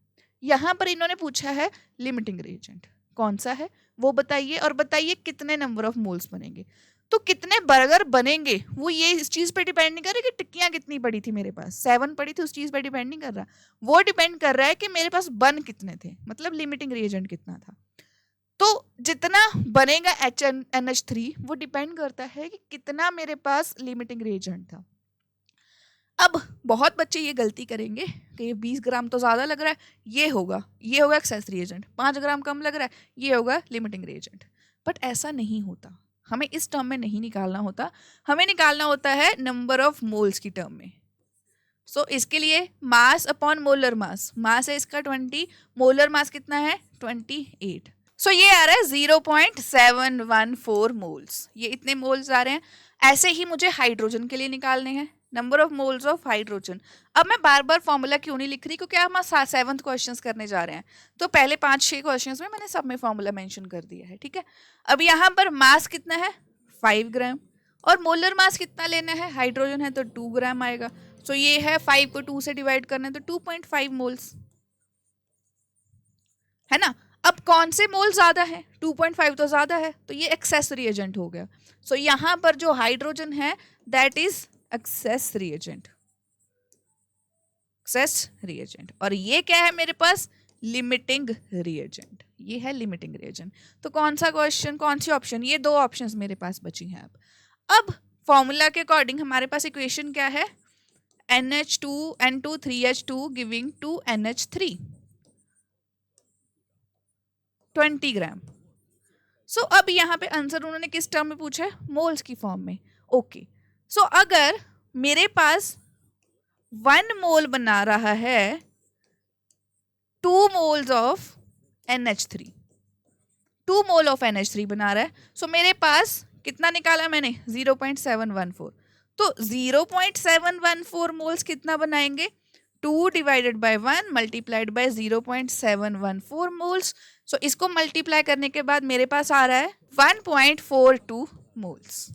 Speaker 1: यहाँ पर इन्होंने पूछा है लिमिटिंग रिएजेंट कौन सा है वो बताइए, और बताइए कितने नंबर ऑफ मोल्स बनेंगे। तो कितने बर्गर बनेंगे वो ये इस चीज पे डिपेंड नहीं कर रहा कि टिक्कियां कितनी पड़ी थी, मेरे पास 7 पड़ी थी, उस चीज पे डिपेंड नहीं कर रहा। वो डिपेंड कर रहा है कि मेरे पास बन कितने थे, मतलब लिमिटिंग रिएजेंट कितना था। तो जितना बनेगा NH3 वो डिपेंड करता है कि कितना मेरे पास लिमिटिंग रिएजेंट था। अब बहुत बच्चे ये गलती करेंगे कि ये 20 ग्राम तो ज़्यादा लग रहा है, ये होगा एक्सेस रिएजेंट, 5 ग्राम कम लग रहा है, ये होगा लिमिटिंग रिएजेंट। बट ऐसा नहीं होता, हमें इस टर्म में नहीं निकालना होता, हमें निकालना होता है नंबर ऑफ मोल्स की टर्म में। सो इसके लिए मास अपॉन मोलर मास, मास है इसका 20, मोलर मास कितना है 28। सो ये आ रहा है 0.714 मोल्स, ये इतने मोल्स आ रहे हैं। ऐसे ही मुझे हाइड्रोजन के लिए निकालने हैं, number of moles of hydrogen. अब मैं बार बार फॉर्मूला क्यों नहीं लिख रही, क्योंकि हम 7th क्वेश्चन करने जा रहे हैं, तो पहले 5-6 क्वेश्चन में मैंने सब में फॉर्मूला मेंशन कर दिया है, ठीक है। अब यहाँ पर मास कितना है 5 ग्राम, और मोलर मास कितना लेना है, हाइड्रोजन है तो 2 ग्राम आएगा। सो ये है 5 को 2 से डिवाइड करना है तो 2.5 मोल्स है ना। अब कौन से मोल ज्यादा है, 2.5 तो ज्यादा है, तो ये एक्सेस रिएजेंट हो गया। सो यहाँ पर जो हाइड्रोजन है दैट इज एक्सेस रिएजेंट, और ये क्या है मेरे पास लिमिटिंग रिएजेंट, ये है लिमिटिंग रिएजेंट। तो कौन सा क्वेश्चन, कौन सी ऑप्शन, ये 2 ऑप्शंस मेरे पास बची हैं। अब फॉर्मूला के अकॉर्डिंग हमारे पास इक्वेशन क्या है, NH2N2 3H2 गिविंग 2NH3 20 ग्राम। सो अब यहाँ पे आंसर उन्होंने किस टर्म में पूछा है, मोल्स की फॉर्म में। ओके, सो अगर मेरे पास 1 मोल बना रहा है 2 moles of NH3, 2 mole of NH3 बना रहा है, सो मेरे पास कितना निकाला मैंने 0.714। तो 0.714 मोल्स कितना बनाएंगे, 2 divided by 1 multiplied by 0.714 moles. So इसको मल्टीप्लाई करने के बाद मेरे पास आ रहा है 1.42 मोल्स।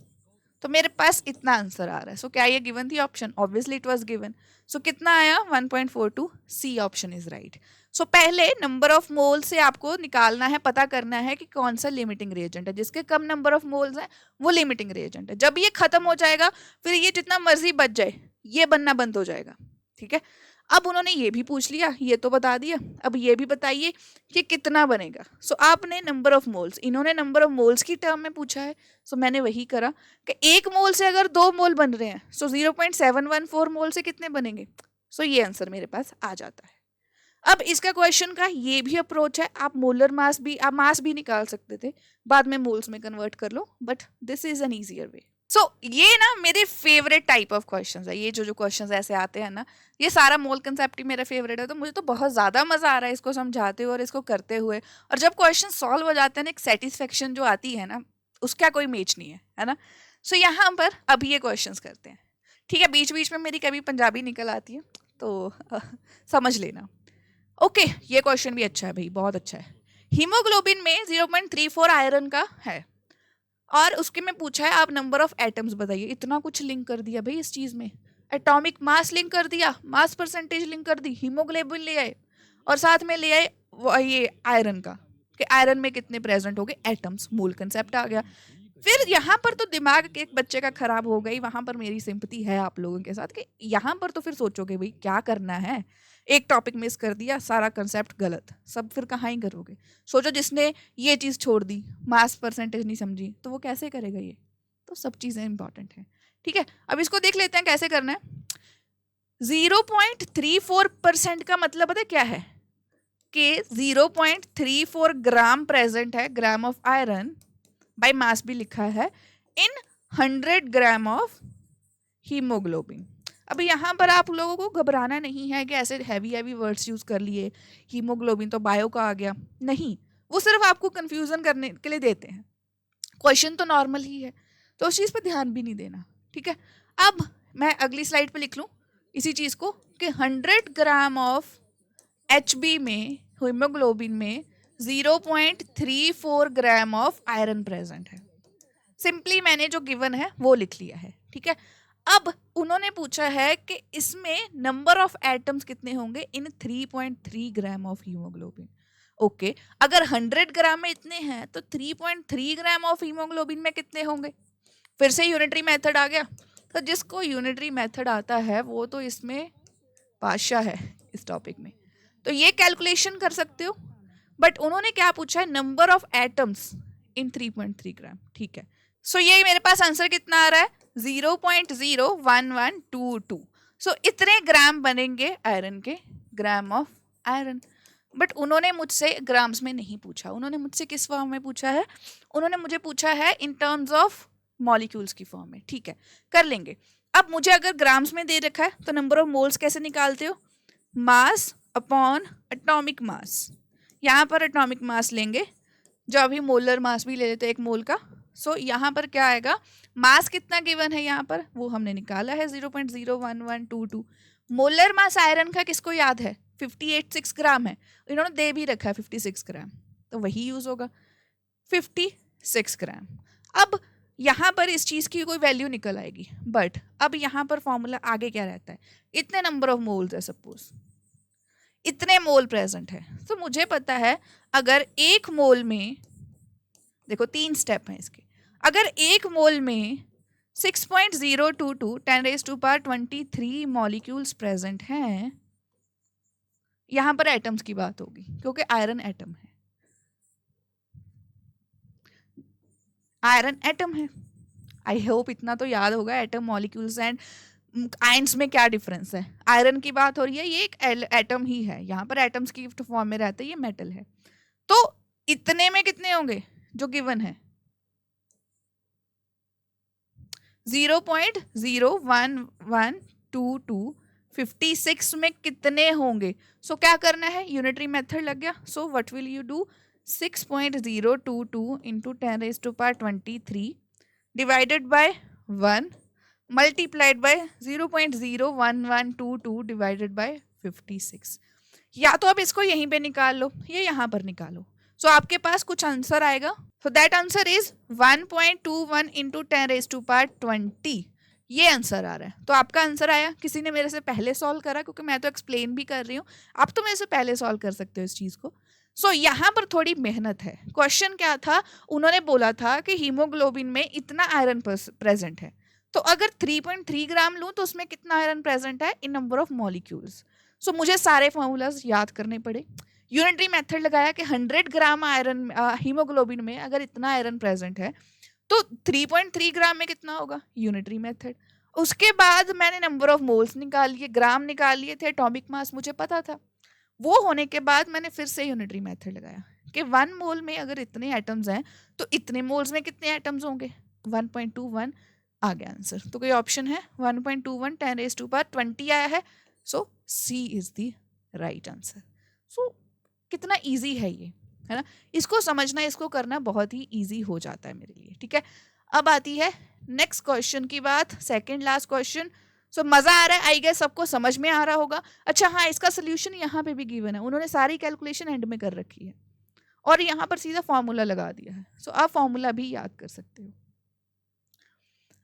Speaker 1: तो मेरे पास इतना आंसर आ रहा है। सो क्या ये गिवन थी option, obviously it was given. So कितना आया 1.42, C option is right. So पहले नंबर ऑफ मोल से आपको निकालना है, पता करना है कि कौन सा लिमिटिंग रिएजेंट है, जिसके कम नंबर ऑफ मोल्स हैं वो लिमिटिंग रिएजेंट है। जब ये खत्म हो जाएगा फिर ये जितना मर्जी बच जाए ये बनना बंद हो जाएगा, ठीक है। अब उन्होंने ये भी पूछ लिया, ये तो बता दिया, अब ये भी बताइए कि कितना बनेगा। सो आपने नंबर ऑफ मोल्स, इन्होंने नंबर ऑफ मोल्स की टर्म में पूछा है, सो मैंने वही करा कि 1 मोल से अगर 2 मोल बन रहे हैं सो 0.714 मोल से कितने बनेंगे। सो ये आंसर मेरे पास आ जाता है। अब इसका क्वेश्चन का ये भी अप्रोच है, आप मोलर मास भी, आप मास भी निकाल सकते थे, बाद में मोल्स में कन्वर्ट कर लो, but this is an easier way. So ये ना मेरे फेवरेट टाइप ऑफ क्वेश्चंस है, ये जो क्वेश्चंस ऐसे आते हैं ना, ये सारा मोल कंसेप्ट ही मेरा फेवरेट है। तो मुझे तो बहुत ज़्यादा मज़ा आ रहा है इसको समझाते हुए और इसको करते हुए, और जब क्वेश्चन सॉल्व हो जाते हैं ना, एक सेटिस्फेक्शन जो आती है ना, उसका कोई मैच नहीं है ना। सो यहाँ पर अभी ये क्वेश्चंस करते हैं, ठीक है। बीच बीच में मेरी कभी पंजाबी निकल आती है तो समझ लेना। ओके, ये क्वेश्चन भी अच्छा है भाई, बहुत अच्छा है। हीमोग्लोबिन में 0.34 आयरन का है, और उसके में पूछा है आप नंबर ऑफ एटम्स बताइए। इतना कुछ लिंक कर दिया भाई इस चीज में, एटॉमिक मास लिंक कर दिया, मास परसेंटेज लिंक कर दी, हीमोग्लोबिन ले आए, और साथ में ले आए ये आयरन का, कि आयरन में कितने प्रेजेंट हो गए एटम्स, मूल कंसेप्ट आ गया। फिर यहाँ पर तो दिमाग एक बच्चे का खराब हो गई, वहां पर मेरी सिंपैथी है आप लोगों के साथ, कि यहाँ पर तो फिर सोचोगे भाई क्या करना है, एक टॉपिक मिस कर दिया, सारा कंसेप्ट गलत, सब फिर कहाँ ही करोगे। सोचो जिसने ये चीज़ छोड़ दी, मास परसेंटेज नहीं समझी, तो वो कैसे करेगा ये। तो सब चीज़ें इंपॉर्टेंट हैं, ठीक है। अब इसको देख लेते हैं कैसे करना है। 0.34% का मतलब पता है क्या है, कि 0.34 ग्राम प्रेजेंट है, gram of iron by mass भी लिखा है, इन 100 ग्राम ऑफ हीमोग्लोबिन। अभी यहाँ पर आप लोगों को घबराना नहीं है कि ऐसे हैवी वर्ड्स यूज कर लिए, हीमोग्लोबिन तो बायो का आ गया, नहीं, वो सिर्फ आपको कंफ्यूजन करने के लिए देते हैं। क्वेश्चन तो नॉर्मल ही है, तो उस चीज़ पर ध्यान भी नहीं देना, ठीक है। अब मैं अगली स्लाइड पे लिख लूँ इसी चीज़ को, कि 100 ग्राम ऑफ HB में, हीमोग्लोबिन में 0.34 ग्राम ऑफ आयरन प्रेजेंट है। सिंपली मैंने जो गिवन है वो लिख लिया है, ठीक है। अब उन्होंने पूछा है कि इसमें नंबर ऑफ एटम्स कितने होंगे इन 3.3 ग्राम ऑफ हीमोग्लोबिन। ओके, अगर 100 ग्राम में इतने हैं तो 3.3 ग्राम ऑफ हीमोग्लोबिन में कितने होंगे? फिर से यूनिटरी मेथड आ गया। तो जिसको यूनिटरी मेथड आता है वो तो इसमें पाशा है इस टॉपिक में, तो ये कैलकुलेशन कर सकते हो। बट उन्होंने क्या पूछा है? नंबर ऑफ एटम्स इन 3.3 ग्राम। ठीक है, सो ये मेरे पास आंसर कितना आ रहा है? 0.01122। सो इतने ग्राम बनेंगे आयरन के, ग्राम ऑफ आयरन। बट उन्होंने मुझसे ग्राम्स में नहीं पूछा, उन्होंने मुझसे किस फॉर्म में पूछा है? उन्होंने मुझे पूछा है इन टर्म्स ऑफ मॉलिक्यूल्स की फॉर्म में। ठीक है, कर लेंगे। अब मुझे अगर ग्राम्स में दे रखा है तो नंबर ऑफ मोल्स कैसे निकालते हो? Mass upon atomic mass. यहाँ पर एटॉमिक मास लेंगे, जो अभी मोलर मास भी ले लेते हैं एक मोल का। सो यहाँ पर क्या आएगा? मास कितना गिवन है यहाँ पर वो हमने निकाला है 0.01122। मोलर मास आयरन का किसको याद है? 586 ग्राम है, इन्होंने दे भी रखा है 56 ग्राम, तो वही यूज होगा 56 ग्राम। अब यहाँ पर इस चीज़ की कोई वैल्यू निकल आएगी। बट अब यहाँ पर फॉर्मूला आगे क्या रहता है? इतने नंबर ऑफ मोल्स है, सपोज इतने मोल प्रेजेंट है, तो मुझे पता है अगर एक मोल में, देखो 3 स्टेप हैं इसके, अगर एक मोल में 6.022 10⁻23 मॉलिक्यूल्स प्रेजेंट हैं, यहाँ पर एटम्स की बात होगी क्योंकि आयरन एटम है, आयरन एटम है। आई होप इतना तो याद होगा एटम, मॉलिक्यूल्स एंड आयंस में क्या डिफरेंस है। आयरन की बात हो रही है, ये एक एटम ही है, यहाँ पर एटम्स की फॉर्म में रहता है, ये मेटल है। तो इतने में कितने होंगे जो गिवन है? 0.01122। 56 में कितने होंगे? सो क्या करना है? यूनिटरी मेथड लग गया। So what will you do? 6.022 into 10⁻23 divided by 1 multiplied bye 0.01122 divided by 56। या तो आप इसको यहीं पे निकाल लो या यहाँ पर निकालो। सो आपके पास कुछ आंसर आएगा। So that answer is 1.21 into 10⁻20। ये आंसर आ रहा है। तो आपका आंसर आया। किसी ने मेरे से पहले सॉल्व करा, क्योंकि मैं तो एक्सप्लेन भी कर रही हूँ, आप तो मेरे से पहले सॉल्व कर सकते हो इस चीज़ को। सो यहाँ पर थोड़ी मेहनत है। क्वेश्चन क्या था? उन्होंने बोला था कि हीमोग्लोबिन में इतना आयरन प्रेजेंट है, तो अगर 3.3 ग्राम लूँ तो उसमें कितना आयरन प्रेजेंट है इन नंबर ऑफ मॉलिक्यूल्स। सो मुझे सारे फॉर्मूलाज याद करने पड़े। यूनिटरी मेथड लगाया कि 100 ग्राम आयरन हीमोग्लोबिन में अगर इतना आयरन प्रेजेंट है तो 3.3 ग्राम में कितना होगा? Unitary method. उसके बाद मैंने नंबर ऑफ मोल्स निकाल लिए, ग्राम निकाल लिए थे, एटॉमिक मास मुझे पता था। वो होने के बाद मैंने फिर से यूनिटरी मेथड लगाया कि 1 मोल में अगर इतने एटम्स हैं तो इतने मोल्स में कितने एटम्स होंगे? 1.21 आ गया आंसर। तो कोई ऑप्शन है? 1.21 10⁻20 आया है। सो सी इज द राइट आंसर। सो कितना इजी है ये, है ना? इसको समझना, इसको करना बहुत ही इजी हो जाता है मेरे लिए। ठीक है, अब आती है नेक्स्ट क्वेश्चन की बात, सेकंड लास्ट क्वेश्चन। सो मजा आ रहा है, आई गेस सबको समझ में आ रहा होगा। अच्छा हाँ, इसका सोल्यूशन यहाँ पे भी गिवन है, उन्होंने सारी कैलकुलेशन एंड में कर रखी है और यहाँ पर सीधा फॉर्मूला लगा दिया है। सो आप फॉर्मूला भी याद कर सकते हो।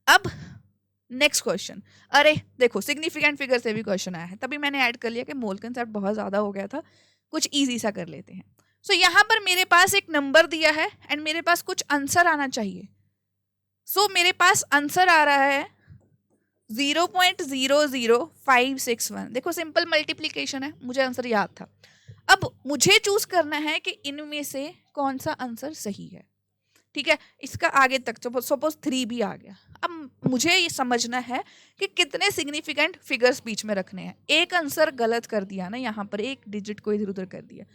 Speaker 1: अब नेक्स्ट क्वेश्चन, अरे देखो सिग्निफिकेंट फिगर से भी क्वेश्चन आया है, तभी मैंने ऐड कर लिया कि मोल कंसेप्ट बहुत ज़्यादा हो गया था, कुछ इजी सा कर लेते हैं। सो यहाँ पर मेरे पास एक नंबर दिया है एंड मेरे पास कुछ आंसर आना चाहिए। सो मेरे पास आंसर आ रहा है 0.00561। देखो सिंपल मल्टीप्लिकेशन है, मुझे आंसर याद था। अब मुझे चूज करना है कि इनमें से कौन सा आंसर सही है। ठीक है, इसका आगे तक सपोज 3 भी आ गया। अब मुझे ये समझना है कि कितने सिग्निफिकेंट फिगर्स बीच में रखने हैं। एक आंसर गलत कर दिया ना, यहाँ पर एक डिजिट को इधर उधर कर दिया,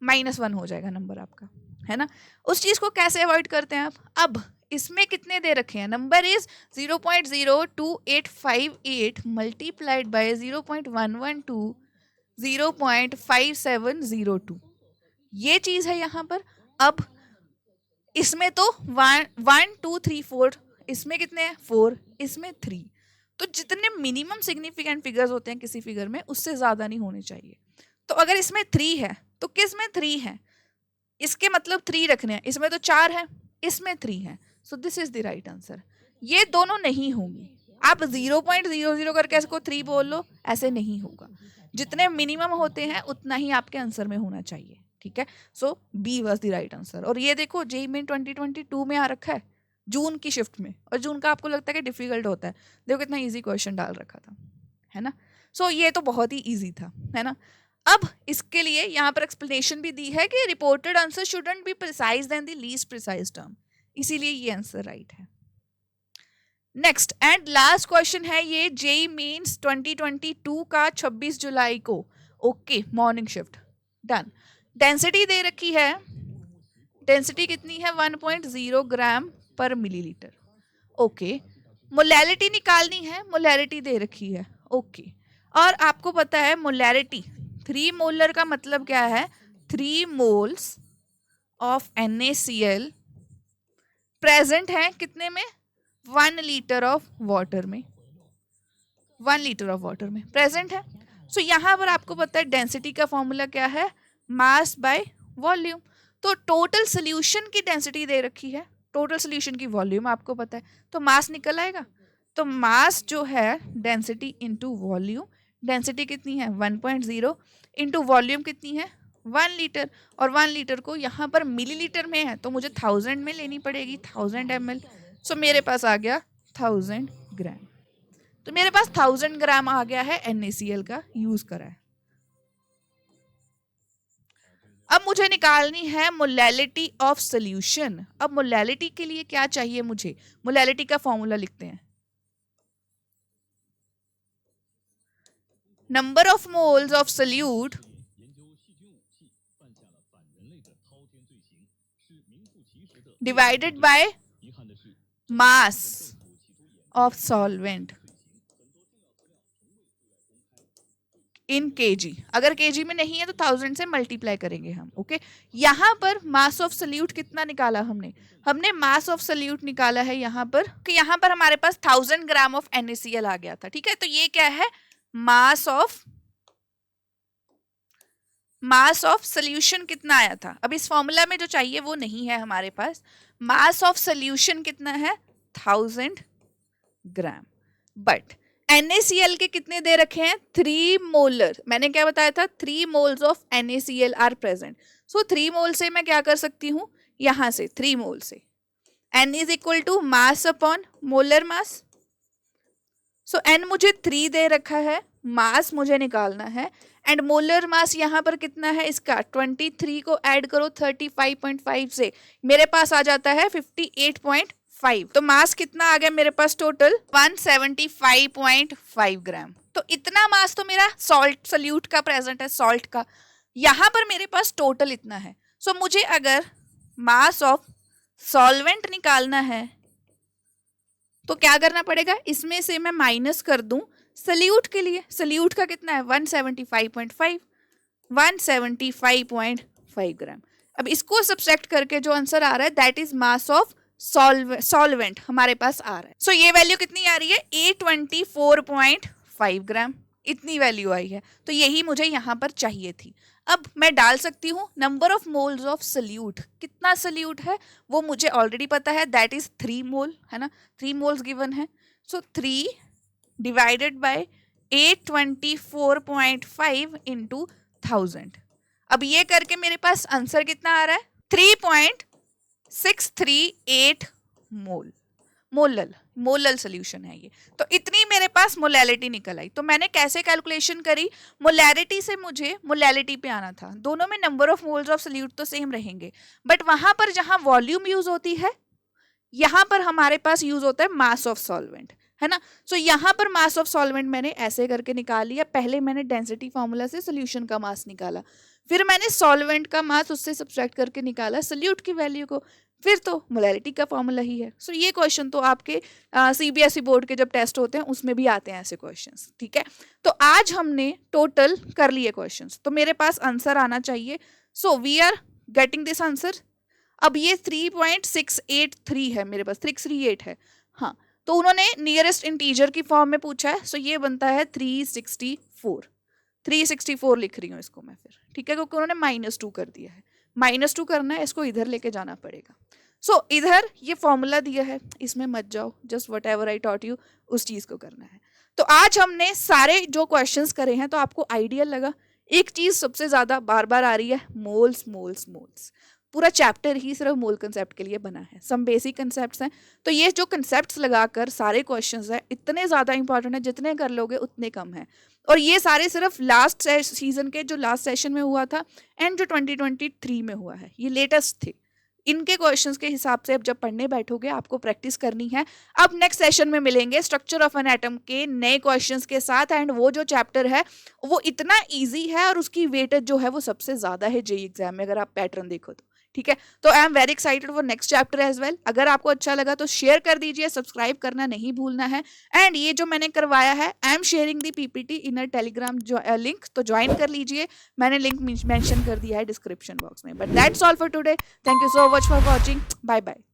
Speaker 1: -1 हो जाएगा नंबर आपका, है ना? उस चीज़ को कैसे अवॉइड करते हैं आप? अब इसमें कितने दे रखे हैं? नंबर इज 0.02858 मल्टीप्लाइड बाय 0.112 0.5702, ये चीज़ है यहाँ पर। अब इसमें तो 1 2 3 4, इसमें कितने हैं? 4, इसमें 3। तो जितने मिनिमम सिग्निफिकेंट फिगर्स होते हैं किसी फिगर में, उससे ज़्यादा नहीं होने चाहिए। तो अगर इसमें 3 है तो किस में 3 है? इसके मतलब 3 रखने हैं। इसमें तो 4 है, इसमें 3 है। सो this is the right answer. ये दोनों नहीं होंगी, आप 0.00 करके इसको 3 बोल लो, ऐसे नहीं होगा। जितने मिनिमम होते हैं उतना ही आपके आंसर में होना चाहिए, ठीक है। So B was the right answer. और ये देखो जेईई मेन 2022 में आ रखा है, जून की शिफ्ट में, और जून का आपको लगता है कि डिफिकल्ट होता है, देखो कितना इजी क्वेश्चन डाल रखा था, है ना। सो ये तो बहुत ही इजी था, है ना। अब इसके लिए यहाँ पर एक्सप्लेनेशन भी दी है कि reported answer shouldn't be precise than the least precise term, इसीलिए ये आंसर राइट है। नेक्स्ट एंड लास्ट क्वेश्चन है ये जेईई मेंस 2022 का 26 जुलाई को। Okay, morning shift, done. Density दे रखी है, डेंसिटी कितनी है 1.0 ग्राम पर मिलीलीटर। ओके, मोलैरिटी निकालनी है, मोलैरिटी दे रखी है। ओके, और आपको पता है मोलैरिटी 3 मोलर का मतलब क्या है, 3 मोल्स ऑफ NaCl प्रेजेंट है कितने में, 1 लीटर ऑफ वाटर में, 1 लीटर ऑफ वाटर में प्रेजेंट है। सो यहाँ पर आपको पता है डेंसिटी का फॉर्मूला क्या है, मास बाय वॉल्यूम। तो टोटल सोल्यूशन की डेंसिटी दे रखी है, टोटल सोल्यूशन की वॉल्यूम आपको पता है, तो मास निकल आएगा। तो मास जो है डेंसिटी इंटू वॉल्यूम, डेंसिटी कितनी है 1.0 इंटू वॉल्यूम कितनी है 1 लीटर, और 1 लीटर को यहाँ पर मिलीलीटर में है तो मुझे 1000 में लेनी पड़ेगी, 1000 ml। सो मेरे पास आ गया 1000 ग्राम। तो मेरे पास 1000 ग्राम आ गया है NaCl का यूज करा है। अब मुझे निकालनी है मोलैलिटी ऑफ सोल्यूशन। अब मोलैलिटी के लिए क्या चाहिए मुझे, मोलैलिटी का फॉर्मूला लिखते हैं, number of moles of solute divided by mass of solvent in KG. अगर केजी में नहीं है तो 1000 से मल्टीप्लाई करेंगे हम। ओके, यहाँ पर मास ऑफ सोल्यूट कितना निकाला हमने, हमने मास ऑफ सोल्यूट निकाला है यहाँ पर, कि यहाँ पर हमारे पास 1000 ग्राम ऑफ NaCl आ गया था, ठीक है। तो ये क्या है, मास ऑफ सोल्यूशन कितना आया था। अब इस फॉर्मूला में जो चाहिए वो नहीं है हमारे पास, मास ऑफ सोल्यूशन कितना है 1000 ग्राम, बट NaCl के कितने दे रखे हैं 3 मोलर। मैंने क्या बताया था, 3 moles of NaCl are present. So 3 mole से मैं क्या कर सकती हूँ, यहां से 3 मोल से N is equal to mass upon molar mass. So N मुझे 3 दे रखा है, मास मुझे निकालना है, एंड मोलर मास यहाँ पर कितना है इसका 23 को ऐड करो 35.5 से, मेरे पास आ जाता है 58.5। तो मास कितना आ गया मेरे पास टोटल 175.5 ग्राम। तो इतना मास तो मेरा सॉल्ट सोल्यूट का प्रेजेंट है, सॉल्ट का। यहाँ पर मेरे पास टोटल इतना है। सो मुझे अगर मास ऑफ सॉल्वेंट निकालना है तो क्या करना पड़ेगा, इसमें से मैं माइनस कर दूं सोल्यूट के लिए। सोल्यूट का कितना है 175.5 ग्राम। अब इसको सब्सट्रैक्ट करके जो आंसर आ रहा है that is mass of solvent हमारे पास आ रहा है। सो ये वैल्यू कितनी आ रही है 824.5 ग्राम, इतनी वैल्यू आई है। तो यही मुझे यहाँ पर चाहिए थी। अब मैं डाल सकती हूँ number of moles of solute, कितना सोल्यूट है वो मुझे ऑलरेडी पता है, दैट इज 3 मोल, है ना, 3 मोल्स गिवन है। सो 3 डिवाइडेड बाय 824.5 इंटू 1000। अब ये करके मेरे पास आंसर कितना आ रहा है 3.638 मोलल सोल्यूशन है ये। तो इतनी मेरे पास मोलैलिटी निकल आई। तो मैंने कैसे कैलकुलेशन करी, मोलैलिटी से मुझे मोलैलिटी पे आना था। दोनों में number of moles of solute तो सेम रहेंगे, बट वहां पर जहां वॉल्यूम यूज होती है यहां पर हमारे पास यूज होता है मास ऑफ सॉल्वेंट, है ना। सो यहाँ पर मास ऑफ सॉल्वेंट मैंने ऐसे करके निकाल लिया। पहले मैंने डेंसिटी फार्मूला से सोल्यूशन का मास निकाला, फिर मैंने सॉल्वेंट का मास उससे सब्सट्रैक्ट करके निकाला सोल्यूट की वैल्यू को, फिर तो मोलैरिटी का फॉर्मूला ही है। सो ये क्वेश्चन तो आपके CBSE बोर्ड के जब टेस्ट होते हैं उसमें भी आते हैं ऐसे क्वेश्चंस, ठीक है। तो आज हमने टोटल कर लिए क्वेश्चंस, तो मेरे पास आंसर आना चाहिए। So we are getting this answer. अब ये 3.683 है मेरे पास, 338 है, हाँ। तो उन्होंने नियरेस्ट इंटीजर की फॉर्म में पूछा है, सो ये बनता है 364 लिख रही हूँ इसको मैं फिर, ठीक है, क्योंकि उन्होंने -2 कर दिया है। -2 करना है, इसको इधर लेके जाना पड़ेगा। सो इधर ये फॉर्मूला दिया है, इसमें मत जाओ, just what ever I taught you उस चीज को करना है। तो आज हमने सारे जो क्वेश्चंस करे हैं तो आपको आइडिया लगा। एक चीज सबसे ज्यादा बार बार आ रही है, मोल्स मोल्स मोल्स। पूरा चैप्टर ही सिर्फ मोल कंसेप्ट के लिए बना है, सम बेसिक कंसेप्ट्स हैं। तो ये जो कंसेप्ट्स लगाकर सारे क्वेश्चंस हैं इतने ज़्यादा इंपॉर्टेंट है, जितने कर लोगे उतने कम है। और ये सारे सिर्फ लास्ट सीजन के जो लास्ट सेशन में हुआ था एंड जो 2023 में हुआ है, ये लेटेस्ट थे। इनके क्वेश्चंस के हिसाब से अब जब पढ़ने बैठोगे आपको प्रैक्टिस करनी है। अब नेक्स्ट सेशन में मिलेंगे स्ट्रक्चर ऑफ एन एटम के नए क्वेश्चंस के साथ। एंड वो जो चैप्टर है वो इतना इजी है और उसकी वेटेज जो है वो सबसे ज़्यादा है जेईई एग्जाम में, अगर आप पैटर्न देखो तो। ठीक है, तो I am very excited for next chapter as well. अगर आपको अच्छा लगा तो शेयर कर दीजिए, सब्सक्राइब करना नहीं भूलना है। एंड ये जो मैंने करवाया है, I am sharing the PPT in a Telegram link, तो ज्वाइन कर लीजिए। मैंने लिंक मेंशन कर दिया है डिस्क्रिप्शन बॉक्स में। But that's all for today, thank you so much for watching, bye bye.